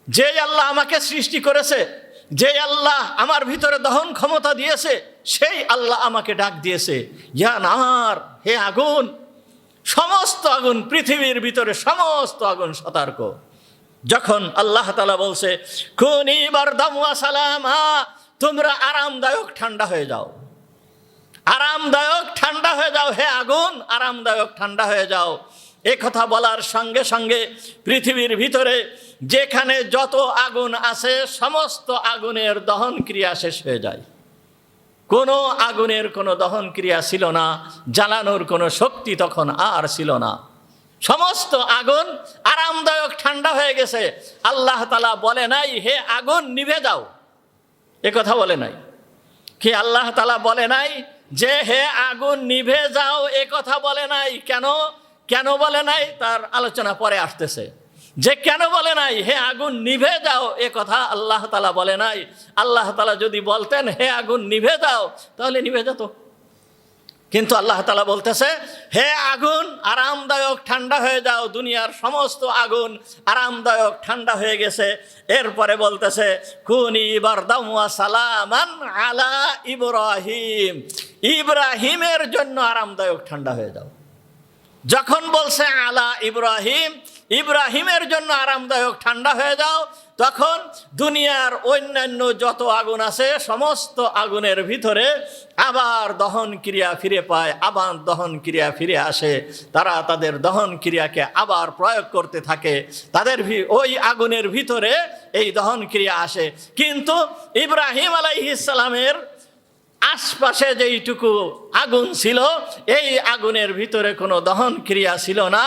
যে আল্লাহ আমাকে সৃষ্টি করেছে, যে আল্লাহ আমার ভিতরে দহন ক্ষমতা দিয়েছে, সেই আল্লাহ আমাকে ডাক দিয়েছে, ইয়া নার, হে আগুন। সমস্ত আগুন, পৃথিবীর ভিতরে সমস্ত আগুন সতর্ক। যখন আল্লাহ তাআলা বলছে কুনি বারদাম ওয়া সালামা, তোমরা আরামদায়ক ঠান্ডা হয়ে যাও, আরামদায়ক ঠান্ডা হয়ে যাও, হে আগুন, আরামদায়ক ঠান্ডা হয়ে যাও। এ কথা বলার সঙ্গে সঙ্গে পৃথিবীর ভিতরে যেখানে যত আগুন আছে সমস্ত আগুনের দহন ক্রিয়া শেষ হয়ে যায়। কোনো আগুনের কোনো দহন ক্রিয়া ছিল না, জ্বালানোর কোনো শক্তি তখন আর ছিল না। সমস্ত আগুন আরামদায়ক ঠান্ডা হয়ে গেছে। আল্লাহ তাআলা বলে নাই হে আগুন নিভে যাও, এ কথা বলে নাই। কি আল্লাহ তাআলা বলে নাই যে হে আগুন নিভে যাও, এ কথা বলে নাই। কেন বলে নাই তার আলোচনা পরে আসতেছে। যে কেন বলে নাই হে আগুন নিভে যাও, এ কথা আল্লাহ তাআলা বলে নাই। আল্লাহ তাআলা যদি বলতেন হে আগুন নিভে যাও, তাহলে নিভে যেত। কিন্তু আল্লাহ তাআলা বলতেছে হে আগুন আরামদায়ক ঠান্ডা হয়ে যাও। দুনিয়ার সমস্ত আগুন আরামদায়ক ঠান্ডা হয়ে গেছে। এরপরে বলতেছে কুনি বারদাম ওয়া সালামান আলা ইব্রাহিম, ইব্রাহিমের জন্য আরামদায়ক ঠান্ডা হয়ে যাও। যখন বলছে আলা ইব্রাহিম, ইব্রাহিমের জন্য আরামদায়ক ঠান্ডা হয়ে যাও, তখন দুনিয়ার অন্যান্য যত আগুন আছে সমস্ত আগুনের ভিতরে আবার দহন ক্রিয়া ফিরে পায়, আবার দহন ক্রিয়া ফিরে আসে। তারা তাদের দহন ক্রিয়াকে আবার প্রয়োগ করতে থাকে, তাদের ওই আগুনের ভিতরে এই দহন ক্রিয়া আসে। কিন্তু ইব্রাহিম আলাইহিস সালামের আশপাশে যেইটুকু আগুন ছিল, এই আগুনের ভিতরে কোনো দহন ক্রিয়া ছিল না।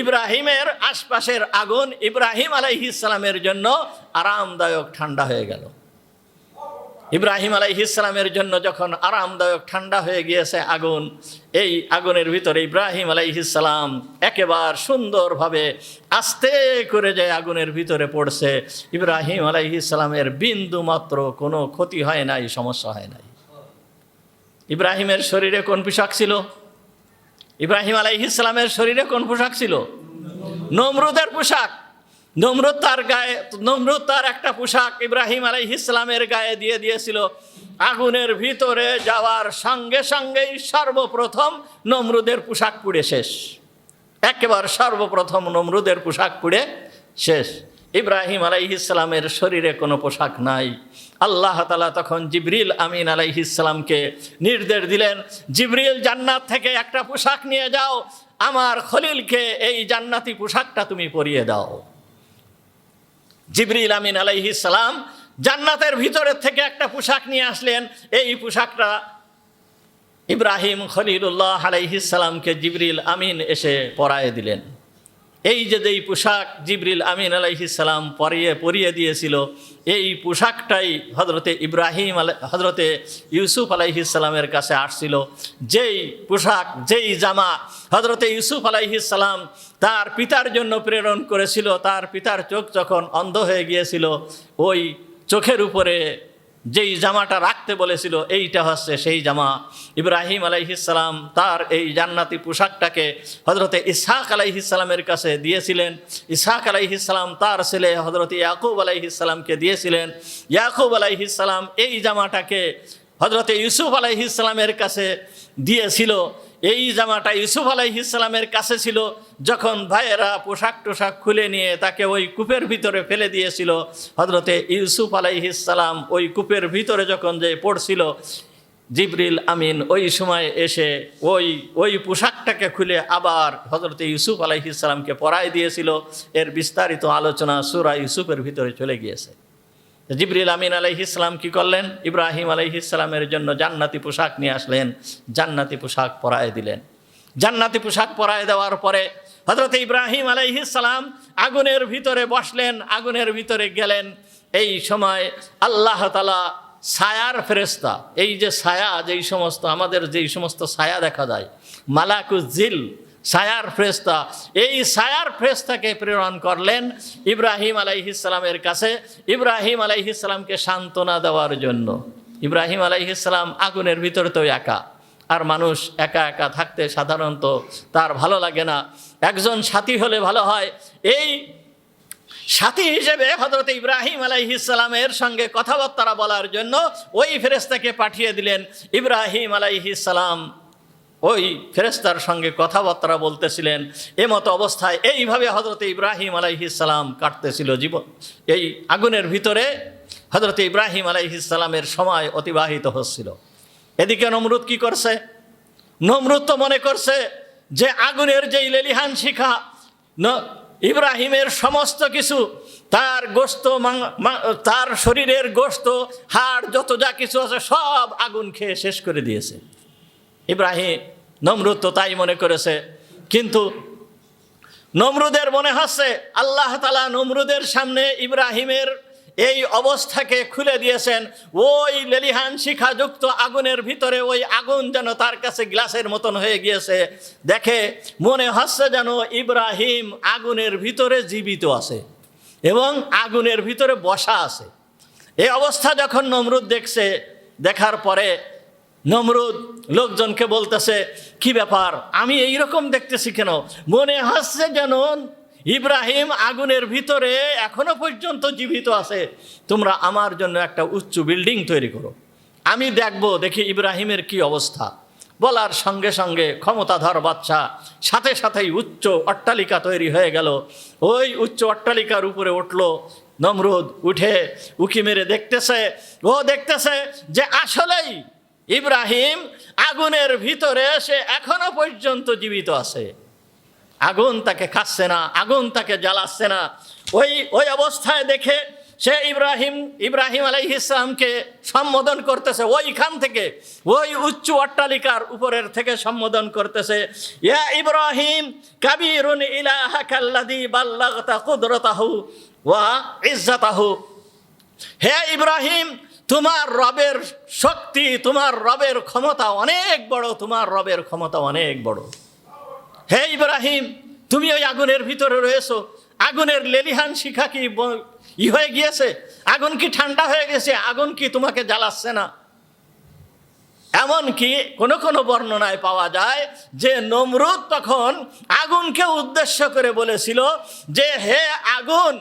ইব্রাহিমের আশপাশের আগুন ইব্রাহিম আলাইহিস সালামের জন্য আরামদায়ক ঠান্ডা হয়ে গেল। ইব্রাহিম আলাইহিস সালামের জন্য যখন আরামদায়ক ঠান্ডা হয়ে গিয়েছে আগুন, এই আগুনের ভিতরে ইব্রাহিম আলাইহিস সালাম একেবারে সুন্দরভাবে আস্তে করে যে আগুনের ভিতরে পড়ছে, ইব্রাহিম আলাইহিস সালামের বিন্দু মাত্র কোনো ক্ষতি হয় নাই, সমস্যা হয় নাই। ইব্রাহিমের শরীরে কোন পোশাক ছিল? ইব্রাহিম আলাইহিস সালামের শরীরে কোন পোশাক ছিল? নমরুদের পোশাক। নমরুদ তার একটা পোশাক ইব্রাহিম আলাইহিস সালামের গায়ে দিয়ে দিয়েছিল। আগুনের ভিতরে যাওয়ার সঙ্গে সঙ্গেই সর্বপ্রথম নমরুদের পোশাক পুড়ে শেষ। একেবারে সর্বপ্রথম নমরুদের পোশাক পুড়ে শেষ। ইব্রাহিম আলাইহিস সালামের শরীরে কোনো পোশাক নাই। আল্লাহ তাআলা তখন জিবরিল আমিন আলাইহিস সালামকে নির্দেশ দিলেন, জিবরিল জান্নাত থেকে একটা পোশাক নিয়ে যাও, আমার খলিলকে এই জান্নাতি পোশাকটা তুমি পরিয়ে দাও। জিবরিল আমিন আলাইহিস সালাম জান্নাতের ভিতরের থেকে একটা পোশাক নিয়ে আসলেন। এই পোশাকটা ইব্রাহিম খলিলুল্লাহ আলাইহিস সালামকে জিবরিল আমিন এসে পরায়ে দিলেন। এই যেই পোশাক জিবরিল আমিন আলাইহিস সালাম পরিয়ে দিয়েছিল, এই পোশাকটাই হজরতে ইউসুফ আলাইহিস সালামের কাছে আসছিল। যেই পোশাক, যেই জামা হজরতে ইউসুফ আলাইহিস সালাম তার পিতার জন্য প্রেরণ করেছিল, তার পিতার চোখ যখন অন্ধ হয়ে গিয়েছিল, ওই চোখের উপরে যেই জামাটা রাখতে বলেছিল, এইটা হচ্ছে সেই জামা। ইব্রাহিম আলাইহিস সালাম তার এই জান্নাতি পোশাকটাকে হজরতে ইসহাক আলাইহিস সালামের কাছে দিয়েছিলেন। ইসহাক আলাইহিস সালাম তার ছেলে হজরতে ইয়াকুব আলাইহিস সালামকে দিয়েছিলেন। ইয়াকুব আলাইহিস সালাম এই জামাটাকে হজরতে ইউসুফ আলাইহিস সালামের কাছে দিয়েছিল। এই জামাটা ইউসুফ আলাইহিস সালামের কাছে ছিল। যখন ভাইয়েরা পোশাক টোশাক খুলে নিয়ে তাকে ওই কূপের ভিতরে ফেলে দিয়েছিল, হজরতে ইউসুফ আলাইহিস সালাম ওই কূপের ভিতরে যখন যে পড়ছিল, জিবরিল আমিন ওই সময় এসে ওই পোশাকটাকে খুলে আবার হজরতে ইউসুফ আলাইহিস সালামকে পরায় দিয়েছিল। এর বিস্তারিত আলোচনা সূরা ইউসুফের ভিতরে চলে গিয়েছে। জিবরিল আমিন আলাইহিস সালাম কি করলেন? ইব্রাহিম আলাইহিস সালামের জন্য জান্নাতি পোশাক নিয়ে আসলেন, জান্নাতি পোশাক পরায় দিলেন। জান্নাতি পোশাক পরায় দেওয়ার পরে হযরত ইব্রাহিম আলাইহিস সালাম আগুনের ভিতরে বসলেন, আগুনের ভিতরে গেলেন। এই সময় আল্লাহ তাআলা ছায়ার ফেরেশতা, এই যে ছায়া, যেই সমস্ত আমাদের যেই সমস্ত ছায়া দেখা যায়, মালাকুজ জিল, ছায়ার ফেরেশতা, এই ছায়ার ফেরেশতাকে প্রেরণ করলেন ইব্রাহিম আলাইহিস সালামের কাছে, ইব্রাহিম আলাইহিস সালামকে সান্ত্বনা দেওয়ার জন্য। ইব্রাহিম আলাইহিস সালাম আগুনের ভিতরে তো একা, আর মানুষ একা একা থাকতে সাধারণত তার ভালো লাগে না, একজন সাথী হলে ভালো হয়। এই সাথী হিসেবে হযরত ইব্রাহিম আলাইহিস সালামের সঙ্গে কথাবার্তা বলার জন্য ওই ফেরেশতাকে পাঠিয়ে দিলেন। ইব্রাহিম আলাইহিস সালাম ওই ফেরেশতার সঙ্গে কথাবার্তা বলতেছিলেন। এমতো অবস্থায় এইভাবে হযরত ইব্রাহিম আলাইহিস সালাম কাটতেছিল জীবন। এই আগুনের ভিতরে হযরত ইব্রাহিম আলাইহিস সালামের সময় অতিবাহিত হচ্ছিল। এদিকে নমরুদ কি করছে? নমরুদ তো মনে করছে যে আগুনের যেই লেলিহান শিখা, ইব্রাহিমের সমস্ত কিছু, তার গোশত, তার শরীরের গোশত, হাড়, যত যা কিছু আছে সব আগুন খেয়ে শেষ করে দিয়েছে। নমরুদ তো তাই মনে করেছে। কিন্তু নমরুদের মনে হচ্ছে আল্লাহ তাআলা নমরুদের সামনে ইব্রাহিমের এই অবস্থাকে খুলে দিয়েছেন। ওই লেলিহান শিখাযুক্ত আগুনের ভিতরে ওই আগুন যেন তার কাছে গ্লাসের মতন হয়ে গিয়েছে। দেখে মনে হচ্ছে যেন ইব্রাহিম আগুনের ভিতরে জীবিত আছে এবং আগুনের ভিতরে বসা আছে। এই অবস্থা যখন নমরুদ দেখছে, দেখার পরে নমরুদ লোকজনকে বলতেছে, কি ব্যাপার, আমি এইরকম দেখতেছি কেন? মনে হচ্ছে যেন ইব্রাহিম আগুনের ভিতরে এখনো পর্যন্ত জীবিত আছে। তোমরা আমার জন্য একটা উচ্চ বিল্ডিং তৈরি করো, আমি দেখি ইব্রাহিমের কি অবস্থা। বলার সঙ্গে সঙ্গে ক্ষমতাধর বাদশা সাথে সাথেই উচ্চ অট্টালিকা তৈরি হয়ে গেল। ওই উচ্চ অট্টালিকার উপরে উঠল নমরুদ। উঠে উকি মেরে দেখতেছে যে আসলেই ইব্রাহিম আগুনের ভিতরে সে এখনো পর্যন্ত জীবিত আছে। আগুন তাকে খাচ্ছে না, আগুন তাকে জ্বালাচ্ছে না। ওই অবস্থায় দেখে সে ইব্রাহিম আলাইহিস সালামকে সম্বোধন করতেছে, ওইখান থেকে, ওই উচ্চ অট্টালিকার উপরের থেকে সম্বোধন করতেছে, ইয়া ইব্রাহিম কাবীরুন ইলাহাকাল্লাযী বাল্লাগতা কুদরাতাহু ওয়া ইজ্জাতাহু। হে ইব্রাহিম, তোমার রবের শক্তি, তোমার রবের ক্ষমতা অনেক বড়, তোমার রবের ক্ষমতা অনেক বড়। হে ইব্রাহিম, তুমি ওই আগুনের ভিতরে রয়েছো, আগুনের লেলিহান শিখা কি হয়ে গিয়েছে? আগুন কি ঠান্ডা হয়ে গেছে? আগুন কি তোমাকে জ্বালাচ্ছে না? এমনকি কোনো বর্ণনায় পাওয়া যায় যে নমরুদ তখন আগুনকে উদ্দেশ্য করে বলেছিল যে, হে আগুন,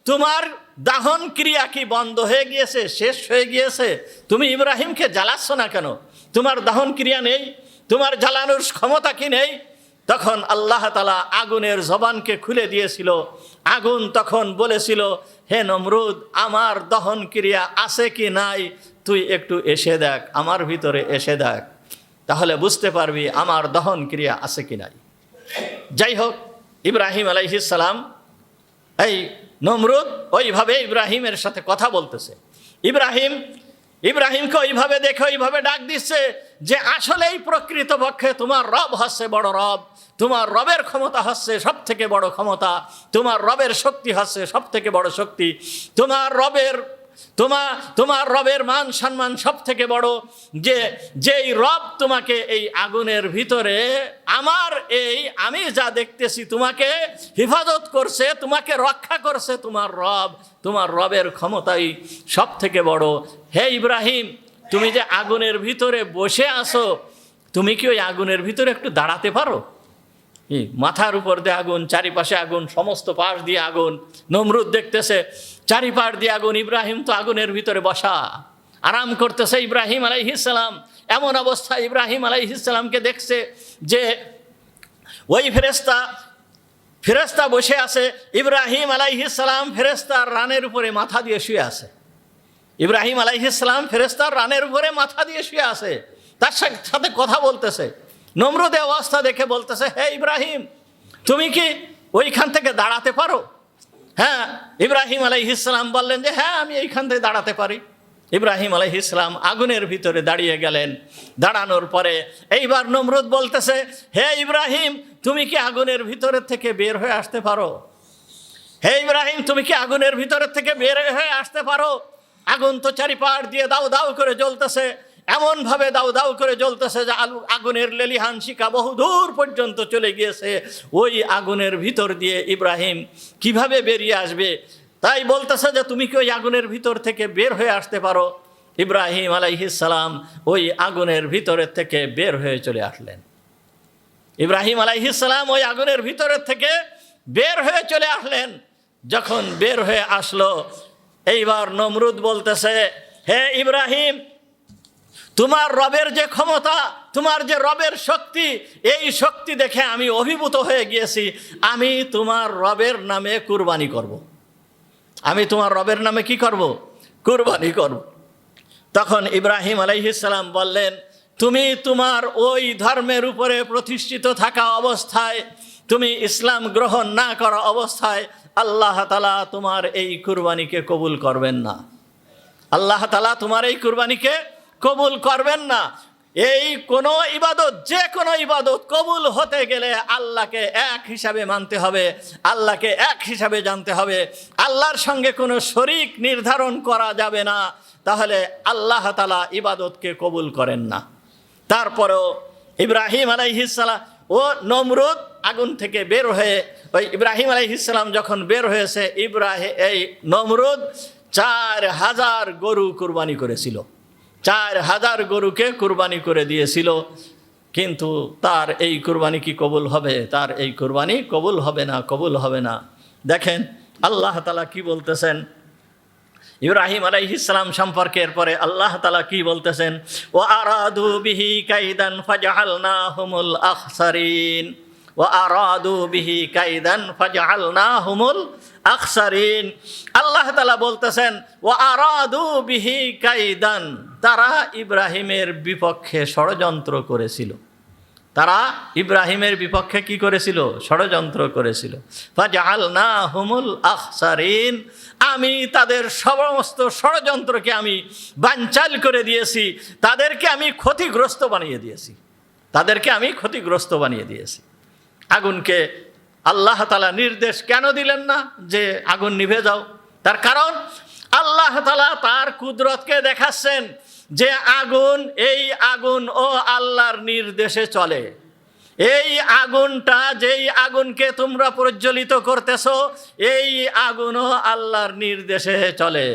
তোমার দাহন ক্রিয়া কি বন্ধ হয়ে গিয়েছে, শেষ হয়ে গিয়েছে? তুমি ইব্রাহিমকে জ্বালাচ্ছ না কেন? তোমার দাহন ক্রিয়া নেই? তোমার জ্বালানোর ক্ষমতা কি নেই? তখন আল্লাহ তাআলা আগুনের জবানকে খুলে দিয়েছিল। আগুন তখন বলেছিল, হে নমরুদ, আমার দহন ক্রিয়া আছে কি নাই তুই একটু এসে দেখ, আমার ভিতরে এসে দেখ, তাহলে বুঝতে পারবি আমার দহন ক্রিয়া আছে কি নাই। যাই হোক, ইব্রাহিম আলাইহিস সালাম, এই নমরুদ ওইভাবে ইব্রাহিমের সাথে কথা বলতেছে। ইব্রাহিমকে ওইভাবে দেখে ওইভাবে ডাক দিচ্ছে যে আসলেই প্রকৃতপক্ষে তোমার রব হচ্ছে বড় রব, তোমার রবের ক্ষমতা হচ্ছে সব থেকে বড় ক্ষমতা, তোমার রবের শক্তি হচ্ছে সব থেকে বড় শক্তি, তোমার রবের মান সম্মান সব থেকে বড়। যেই রব তোমাকে এই আগুনের ভিতরে আমি যা দেখতেছি তোমাকে হেফাজত করছে, তোমাকে রক্ষা করছে, তোমার রবের ক্ষমতাই সব থেকে বড়। হে ইব্রাহিম, তুমি যে আগুনের ভিতরে বসে আছো, তুমি কি ওই আগুনের ভিতরে একটু দাঁড়াতে পারো? মাথার উপর দিয়ে আগুন, চারিপাশে আগুন, সমস্ত পাশ দিয়ে আগুন। নমরুদ দেখতেছে চারিপাশ দিয়ে আগুন, ইব্রাহিম তো আগুনের ভিতরে বসা, আরাম করতেছে ইব্রাহিম আলাইহিস সালাম। এমন অবস্থায় ইব্রাহিম আলাইহিস সালামকে দেখছে যে ওই ফেরেশতা বসে আছে। ইব্রাহিম আলাইহিস সালাম ফেরেশতার রানের উপরে মাথা দিয়ে শুয়ে আছে। ইব্রাহিম আলাইহিস সালাম ফেরেশতার রানের উপরে মাথা দিয়ে শুয়ে আছে, তার সাথে কথা বলতেছে। নমরুদের অবস্থা দেখে বলতেছে, হে ইব্রাহিম, তুমি কি ওইখান থেকে দাঁড়াতে পারো? হ্যাঁ, ইব্রাহিম আলাইহিস সালাম বললেন যে হ্যাঁ, আমি এইখান থেকে দাঁড়াতে পারি। ইব্রাহিম আলাইহিস সালাম আগুনের ভিতরে দাঁড়িয়ে গেলেন। দাঁড়ানোর পরে এইবার নমরুদ বলতেছে, হে ইব্রাহিম, তুমি কি আগুনের ভিতরের থেকে বের হয়ে আসতে পারো? হে ইব্রাহিম, তুমি কি আগুনের ভিতরের থেকে বের হয়ে আসতে পারো? আগুন তো চারিপাশ দিয়ে দাউ দাউ করে জ্বলতেছে, এমনভাবে দাউ দাউ করে জ্বলতেছে যে আগুনের লেলিহান শিখা বহুদূর পর্যন্ত চলে গিয়েছে। ওই আগুনের ভিতর দিয়ে ইব্রাহিম কিভাবে বেরিয়ে আসবে? তাই বলতেছে যে তুমি কি ওই আগুনের ভিতর থেকে বের হয়ে আসতে পারো? ইব্রাহিম আলাইহিস সালাম ওই আগুনের ভিতরের থেকে বের হয়ে চলে আসলেন। ইব্রাহিম আলাইহিস সালাম ওই আগুনের ভিতরের থেকে বের হয়ে চলে আসলেন। যখন বের হয়ে আসলো, এইবার নমরুদ বলতেছে, হে ইব্রাহিম, তোমার রবের যে ক্ষমতা, তোমার যে রবের শক্তি, এই শক্তি দেখে আমি অভিভূত হয়ে গিয়েছি। আমি তোমার রবের নামে কুরবানি করব। আমি তোমার রবের নামে কি করব? কুরবানি করব। তখন ইব্রাহিম আলাইহিস সালাম বললেন, তুমি তোমার ওই ধর্মের উপরে প্রতিষ্ঠিত থাকা অবস্থায়, তুমি ইসলাম গ্রহণ না করা অবস্থায় আল্লাহ তাআলা তোমার এই কুরবানিকে কবুল করবেন না। আল্লাহ তাআলা তোমার এই কুরবানিকে কবুল করবেন না। এই কোনো ইবাদত, যে কোনো ইবাদত কবুল হতে গেলে আল্লাহকে এক হিসাবে মানতে হবে, আল্লাহকে এক হিসাবে জানতে হবে। আল্লাহর সঙ্গে কোনো শরীক নির্ধারণ করা যাবে না, তাহলে আল্লাহ তাআলা ইবাদতকে কবুল করেন না। তারপরেও ইব্রাহিম আলাইহিস সালাম ও নমরুদ আগুন থেকে বের হয়ে, ওই ইব্রাহিম আলাইহিস সালাম যখন বের হয়েছে, এই নমরুদ 4000 গরু কুরবানি করেছিল। 4000 গরুকে কুরবানি করে দিয়েছিল। কিন্তু তার এই কুরবানি কি কবুল হবে? তার এই কুরবানি কবুল হবে না, কবুল হবে না। দেখেন আল্লাহ তাআলা কি বলতেছেন ইব্রাহিম আলাইহিস সালাম সম্পর্কে। এরপরে আল্লাহ তাআলা কি বলতেছেন, ওয়া আরাদু বিহি কাইদান ফাজআলনাহুমুল আখসারিন, ওয়া আরাদু বিহি কাইদান ফাজআলনাহুমুল আখসারিন। আল্লাহ তাআলা বলতেছেন, ওয়া আরাদু বিহি কাইদান, তারা ইব্রাহিমের বিপক্ষে ষড়যন্ত্র করেছিল। তারা ইব্রাহিমের বিপক্ষে কি করেছিল? ষড়যন্ত্র করেছিল। ফাজআলনাহুমুল আখসারিন, আমি তাদের সমস্ত ষড়যন্ত্রকে আমি বানচাল করে দিয়েছি, তাদেরকে আমি ক্ষতিগ্রস্ত বানিয়ে দিয়েছি, তাদেরকে আমি ক্ষতিগ্রস্ত বানিয়ে দিয়েছি। আগুনকে আল্লাহ তাআলা নির্দেশ কেন দিলেন না যে আগুন নিভে যাও? তার কারণ আল্লাহ তাআলা তার কুদরতকে দেখাচ্ছেন যে আগুন, এই আগুন ও আল্লাহর নির্দেশে চলে। এই আগুনটা, যেই আগুনকে তোমরা প্রজ্বলিত করতেছো, এই আগুনও আল্লাহর নির্দেশে চলে।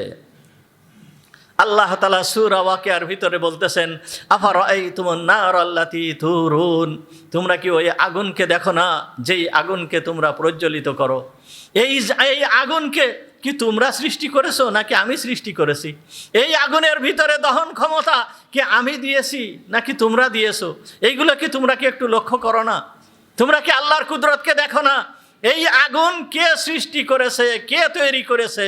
আল্লাহ তাআলা সূরা ওয়াকিয়ার ভিতরে বলতেছেন, আফারাআইতুমুন নার আল্লাতী তুরুন, তোমরা কি ওই আগুনকে দেখো না যেই আগুনকে তোমরা প্রজ্বলিত করো? এই আগুনকে কি তোমরা সৃষ্টি করেছো নাকি আমি সৃষ্টি করেছি? এই আগুনের ভিতরে দহন ক্ষমতা কি আমি দিয়েছি নাকি তোমরা দিয়েছো? এইগুলো কি তোমরা কি একটু লক্ষ্য করো না? তোমরা কি আল্লাহর কুদরতকে দেখো না? এই আগুন কে সৃষ্টি করেছে, কে তৈরি করেছে?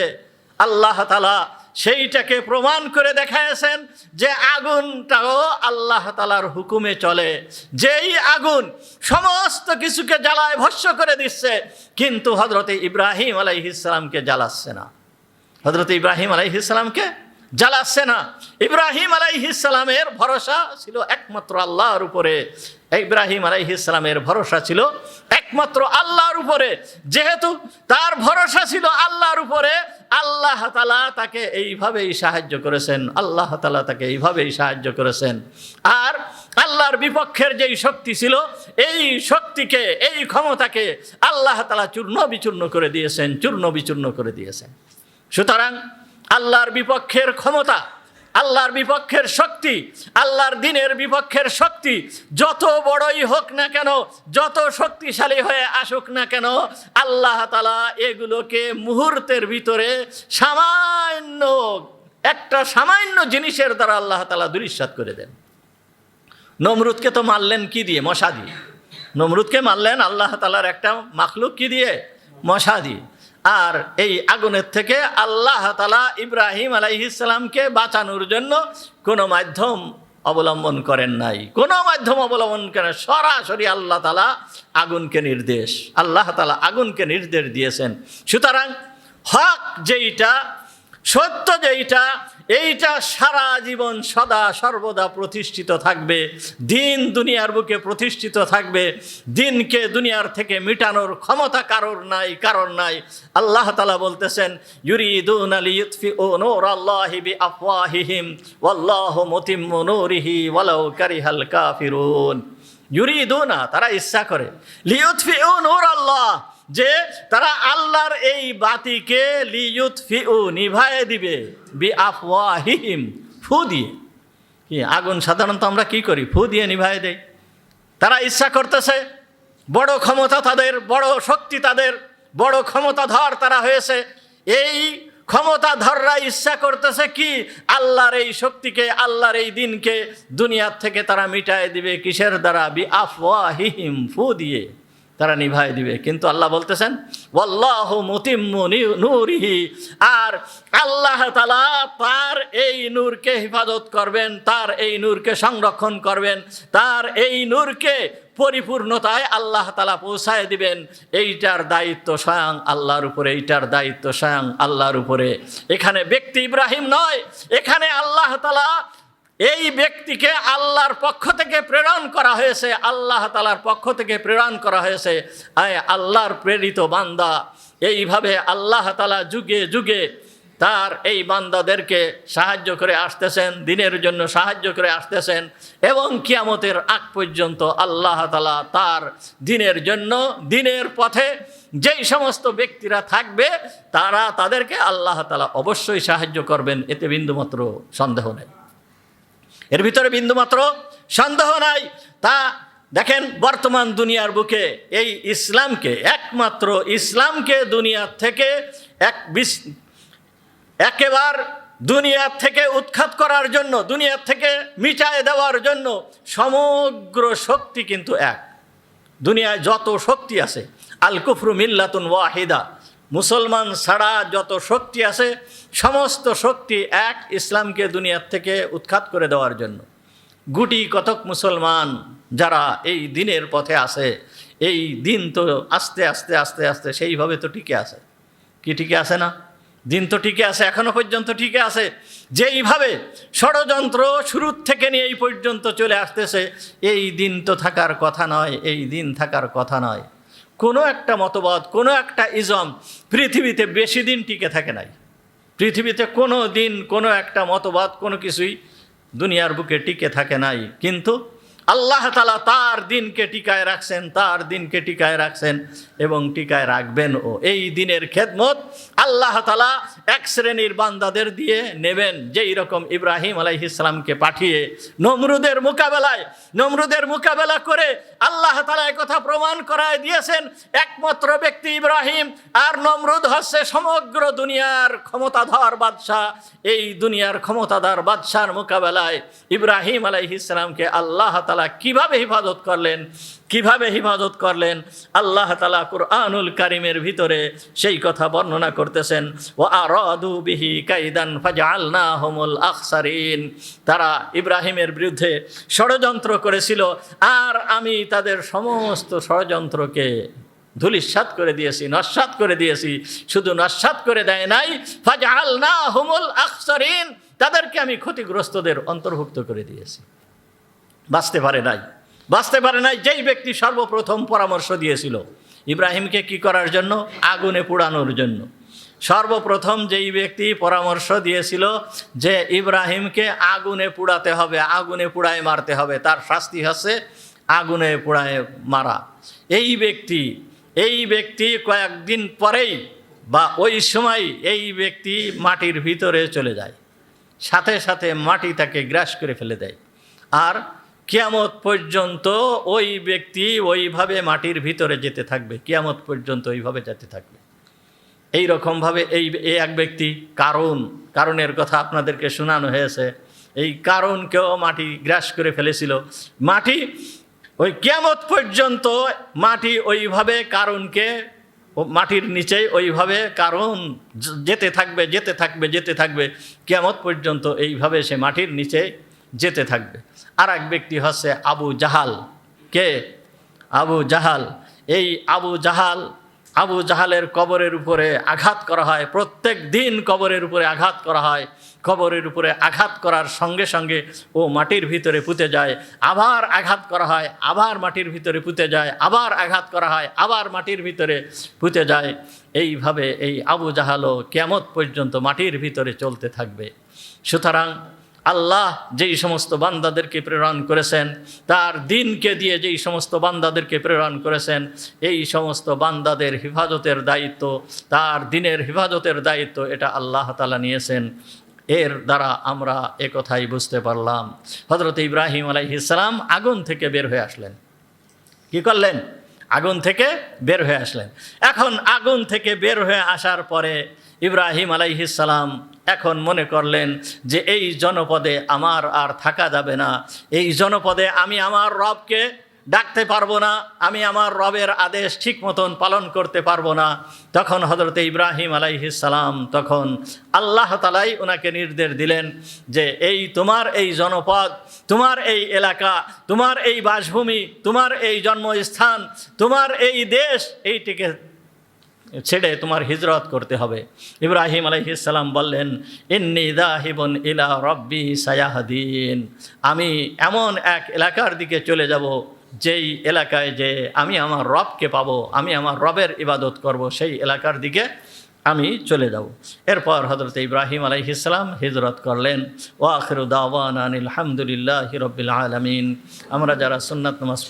আল্লাহ তাআলা সেইটাকে প্রমাণ করে দেখাইছেন যে আগুনটাও আল্লাহ তাআলার হুকুমে চলে। যেই আগুন সমস্ত কিছুকে জ্বালায় ভস্ম করে দিচ্ছে, কিন্তু হযরতে ইব্রাহিম আলাইহিস সালামকে জ্বালাচ্ছে না। হযরতে ইব্রাহিম আলাইহিস সালামকে জ্বালাচ্ছে না। ইব্রাহিম আলাইহিস সালামের ভরসা ছিল একমাত্র আল্লাহর উপরে। ইব্রাহিম আলাইহিস সালামের ভরসা ছিল একমাত্র আল্লাহর উপরে। যেহেতু তার ভরসা ছিল আল্লাহর উপরে, আল্লাহ তাআলা তাকে এইভাবেই সাহায্য করেছেন, আল্লাহ তাআলা তাকে এইভাবেই সাহায্য করেছেন। আর আল্লাহর বিপক্ষের যেই শক্তি ছিল, এই শক্তিকে, এই ক্ষমতাকে আল্লাহ তাআলা চূর্ণ বিচূর্ণ করে দিয়েছেন, চূর্ণ বিচূর্ণ করে দিয়েছেন। সুতরাং আল্লাহর বিপক্ষের ক্ষমতা, আল্লাহর বিপক্ষের শক্তি, আল্লাহর দ্বীনের বিপক্ষের শক্তি যত বড়ই হোক না কেন, যত শক্তিশালী হয়ে আসুক না কেন, আল্লাহ তাআলা এগুলোকে মুহূর্তের ভিতরে সামান্য জিনিসের দ্বারা আল্লাহ তাআলা ধূলিসাৎ করে দেন। নমরুদকে তো মারলেন কি দিয়ে? মশা দিয়ে। নমরুদকে মারলেন আল্লাহ তাআলার একটা মাখলুক কি দিয়ে? মশা দিয়ে। আর এই আগুনের থেকে আল্লাহ তাআলা ইব্রাহিম আলাইহিস সালামকে বাঁচানোর জন্য কোনো মাধ্যম অবলম্বন করেন নাই, কোনো মাধ্যম অবলম্বন করেন। সরাসরি আল্লাহ তাআলা আগুনকে নির্দেশ, আল্লাহ তাআলা আগুনকে নির্দেশ দিয়েছেন। সুতরাং হক যেইটা, সত্য যেইটা, এইটা সারা জীবন সদা সর্বদা প্রতিষ্ঠিত থাকবে, দিন দুনিয়ার বুকে প্রতিষ্ঠিত থাকবে, দিনকে দুনিয়ার থেকে মিটানোর ক্ষমতা কারোর নাই। আল্লাহ তাআলা বলতেছেন, ইউরিদুনা লিইউতফিউ নূরাল্লাহি বিআফওয়াহিহিম ওয়াল্লাহু মুতিম্মু নূরিহি ওয়ালাউ কারিহাল কাফিরুন। ইউরিদুনা, তারা ইচ্ছা করে, লিইউতফিউ নূরাল্লাহ, যে তারা আল্লাহর এই বাতিকে লিইউতফিউ, নিভায়ে দিবে, বিআফওয়াহিহিম, ফু দিয়ে। কি আগুন সাধারণত আমরা কি করি? ফু দিয়ে নিভায়ে দেই। তারা ইচ্ছা করতেছে, বড় ক্ষমতা তাদের, বড় শক্তি তাদের, বড় ক্ষমতাধর তারা হয়েছে। এই ক্ষমতাধররা ইচ্ছা করতেছে কি? আল্লাহর এই শক্তিকে, আল্লাহর এই দিনকে দুনিয়ার থেকে তারা মিটায় দিবে। কিসের দ্বারা? বিআফওয়াহিহিম, ফু দিয়ে তারা নিভায় দিবে। কিন্তু আল্লাহ বলতেছেন, ওয়াল্লাহু মুতিম্মু নূরিহি, আর আল্লাহ তাআলা তার এই নূরকে হেফাজত করবেন, তার এই নূরকে সংরক্ষণ করবেন, তার এই নূরকে পরিপূর্ণতায় আল্লাহ তাআলা পৌঁছায় দিবেন। এইটার দায়িত্ব স্বয়ং আল্লাহর উপরে, এইটার দায়িত্ব স্বয়ং আল্লাহর উপরে। এখানে ব্যক্তি ইব্রাহিম নয়, এখানে আল্লাহ তাআলা এই ব্যক্তিকে আল্লাহর পক্ষ থেকে প্রেরণ করা হয়েছে, আল্লাহ তাআলার পক্ষ থেকে প্রেরণ করা হয়েছে। আল্লাহর প্রেরিত বান্দা। এইভাবে আল্লাহ তাআলা যুগে যুগে তার এই বান্দাদেরকে সাহায্য করে আসতেছেন, দিনের জন্য সাহায্য করে আসতেছেন, এবং কিয়ামতের আগ পর্যন্ত আল্লাহ তাআলা তার দিনের জন্য, দিনের পথে যেই সমস্ত ব্যক্তিরা থাকবে তাদেরকে আল্লাহ তাআলা অবশ্যই সাহায্য করবেন, এতে বিন্দুমাত্র সন্দেহ নেই, এর ভিতরে বিন্দুমাত্র সন্দেহ নাই। তা দেখেন, বর্তমান দুনিয়ার বুকে এই ইসলামকে, একমাত্র ইসলামকে দুনিয়ার থেকে একেবারে দুনিয়ার থেকে উৎখাত করার জন্য, দুনিয়ার থেকে মিটায় দেওয়ার জন্য সমগ্র শক্তি কিন্তু এক। দুনিয়ায় যত শক্তি আছে, আল কুফরু মিল্লাতুন ওয়াহিদা, মুসলমান ছাড়া যত শক্তি আছে সমস্ত শক্তি এক, ইসলামকে দুনিয়ার থেকে উৎখাত করে দেওয়ার জন্য। গুটি কতক মুসলমান যারা এই দিনের পথে আছে, এই দিন তো আস্তে আস্তে আস্তে আস্তে সেইভাবে তো টিকে আছে। কি টিকে আছে না? দিন তো টিকে আছে, এখনো পর্যন্ত টিকে আছে। যেইভাবে ষড়যন্ত্র শুরুর থেকে নিয়ে এই পর্যন্ত চলে আসতেছে, এই দিন তো থাকার কথা নয়, এই দিন থাকার কথা নয়। কোনো একটা মতবাদ, কোনো একটা ইজম পৃথিবীতে বেশি দিন টিকে থাকে নাই। পৃথিবীতে কোনো দিন কোনো একটা মতবাদ, কোনো কিছুই দুনিয়ার বুকে টিকে থাকে নাই। কিন্তু আল্লাহ তাআলা তার দিনকে টিকায় রাখছেন, তার দিনকে টিকায় রাখছেন এবং টিকায় রাখবেন। ও এই দিনের খেদমত আল্লাহ তাআলা এক শ্রেণীর বান্দাদের দিয়ে নেবেন, যেই রকম ইব্রাহিম আলাইহিস সালামকে পাঠিয়ে নমরুদের মোকাবেলা করে আল্লাহ তাআলা এই কথা প্রমাণ করায় দিয়েছেন, একমাত্র ব্যক্তি ইব্রাহিম, আর নমরুদ হচ্ছে সমগ্র দুনিয়ার ক্ষমতাধর বাদশাহ। এই দুনিয়ার ক্ষমতাধর বাদশার মোকাবেলায় ইব্রাহিম আলাইহিস সালামকে আল্লাহ তাআলা কিভাবে হিফাজত করলেন আল্লাহ তাআলা কুরআনুল কারীমের ভিতরে সেই কথা বর্ণনা করতেছেন। ওয়া আরাদু বিহি কাইদান ফাজআলনাহুমুল আখসারিন, তারা ইব্রাহিমের বিরুদ্ধে ষড়যন্ত্র করেছিল, আর আমি তাদের সমস্ত ষড়যন্ত্রকে ধূলিসাৎ করে দিয়েছি, নস্যাৎ করে দিয়েছি। শুধু নস্যাৎ করে দেয় নাই, ফাজআলনাহুমুল আখসারিন, তাদেরকে আমি ক্ষতিগ্রস্তদের অন্তর্ভুক্ত করে দিয়েছি। বাঁচতে পারে নাই যেই ব্যক্তি সর্বপ্রথম পরামর্শ দিয়েছিল ইব্রাহিমকে কি করার জন্য? আগুনে পোড়ানোর জন্য। সর্বপ্রথম যেই ব্যক্তি পরামর্শ দিয়েছিল যে ইব্রাহিমকে আগুনে পোড়াতে হবে, আগুনে পোড়ায় মারতে হবে, তার শাস্তি হচ্ছে আগুনে পোড়ায় মারা, এই ব্যক্তি কয়েকদিন পরেই বা ওই সময় এই ব্যক্তি মাটির ভিতরে চলে যায়, সাথে সাথে মাটি তাকে গ্রাস করে ফেলে দেয়। আর কিয়ামত পর্যন্ত ওই ব্যক্তি ওইভাবে মাটির ভিতরে যেতে থাকবে, কিয়ামত পর্যন্ত ওইভাবে যেতে থাকবে। এই রকমভাবে এই এক ব্যক্তি কারণের কথা আপনাদেরকে শোনানো হয়েছে। এই কারণকেও মাটি গ্রাস করে ফেলেছিল। মাটি ওই কিয়ামত পর্যন্ত মাটি ওইভাবে কারণকে, মাটির নিচেই ওইভাবে কারণ যেতে থাকবে কিয়ামত পর্যন্ত এইভাবে সে মাটির নিচে যেতে থাকবে। আর এক ব্যক্তি হচ্ছে আবু জাহাল। কে? আবু জাহাল। এই আবু জাহাল আবু জাহালের কবরের উপরে আঘাত করা হয়, প্রত্যেক দিন কবরের উপরে আঘাত করা হয়। কবরের উপরে আঘাত করার সঙ্গে সঙ্গে ও মাটির ভিতরে পুঁতে যায়, আবার আঘাত করা হয়, আবার মাটির ভিতরে পুঁতে যায়, আবার আঘাত করা হয়, আবার মাটির ভিতরে পুঁতে যায়। এইভাবে এই আবু জাহালও কিয়ামত পর্যন্ত মাটির ভিতরে চলতে থাকবে। সুতরাং আল্লাহ যেই সমস্ত বান্দাদেরকে প্রেরণ করেছেন, তার দিনকে দিয়ে যেই সমস্ত বান্দাদেরকে প্রেরণ করেছেন, এই সমস্ত বান্দাদের হিফাজতের দায়িত্ব, তার দিনের হিফাজতের দায়িত্ব এটা আল্লাহ তাআলা নিয়েছেন। এর দ্বারা আমরা একথাই বুঝতে পারলাম, হযরত ইব্রাহিম আলাইহিস সালাম আগুন থেকে বের হয়ে আসলেন। কি করলেন? আগুন থেকে বের হয়ে আসলেন। এখন আগুন থেকে বের হয়ে আসার পরে ইব্রাহিম আলাইহিস সালাম এখন মনে করলেন যে এই জনপদে আমার আর থাকা যাবে না, এই জনপদে আমি আমার রবকে ডাকতে পারবো না, আমি আমার রবের আদেশ ঠিক মতন পালন করতে পারবো না। তখন হযরত ইব্রাহিম আলাইহিস সালাম তখন আল্লাহ তাআলাই ওনাকে নির্দেশ দিলেন যে এই তোমার এই জনপদ, তোমার এই এলাকা, তোমার এই বাসভূমি, তোমার এই জন্মস্থান, তোমার এই দেশ, এইটিকে ছেড়ে তোমার হিজরত করতে হবে। ইব্রাহিম আলাইহিস সালাম বললেন, ইন্নী যাহিবুন ইলা রাব্বি সায়াহদিন, আমি এমন এক এলাকার দিকে চলে যাব যেই এলাকায় যে আমি আমার রবকে পাবো, আমি আমার রবের ইবাদত করব, সেই এলাকার দিকে আমি চলে যাব। এরপর হযরত ইব্রাহিম আলাইহিস সালাম হিজরত করলেন। ওয়া আখিরু দাওয়ানা আনিল হামদুলিল্লাহি রাব্বিল আলামিন। আমরা যারা সুন্নাত নামাজ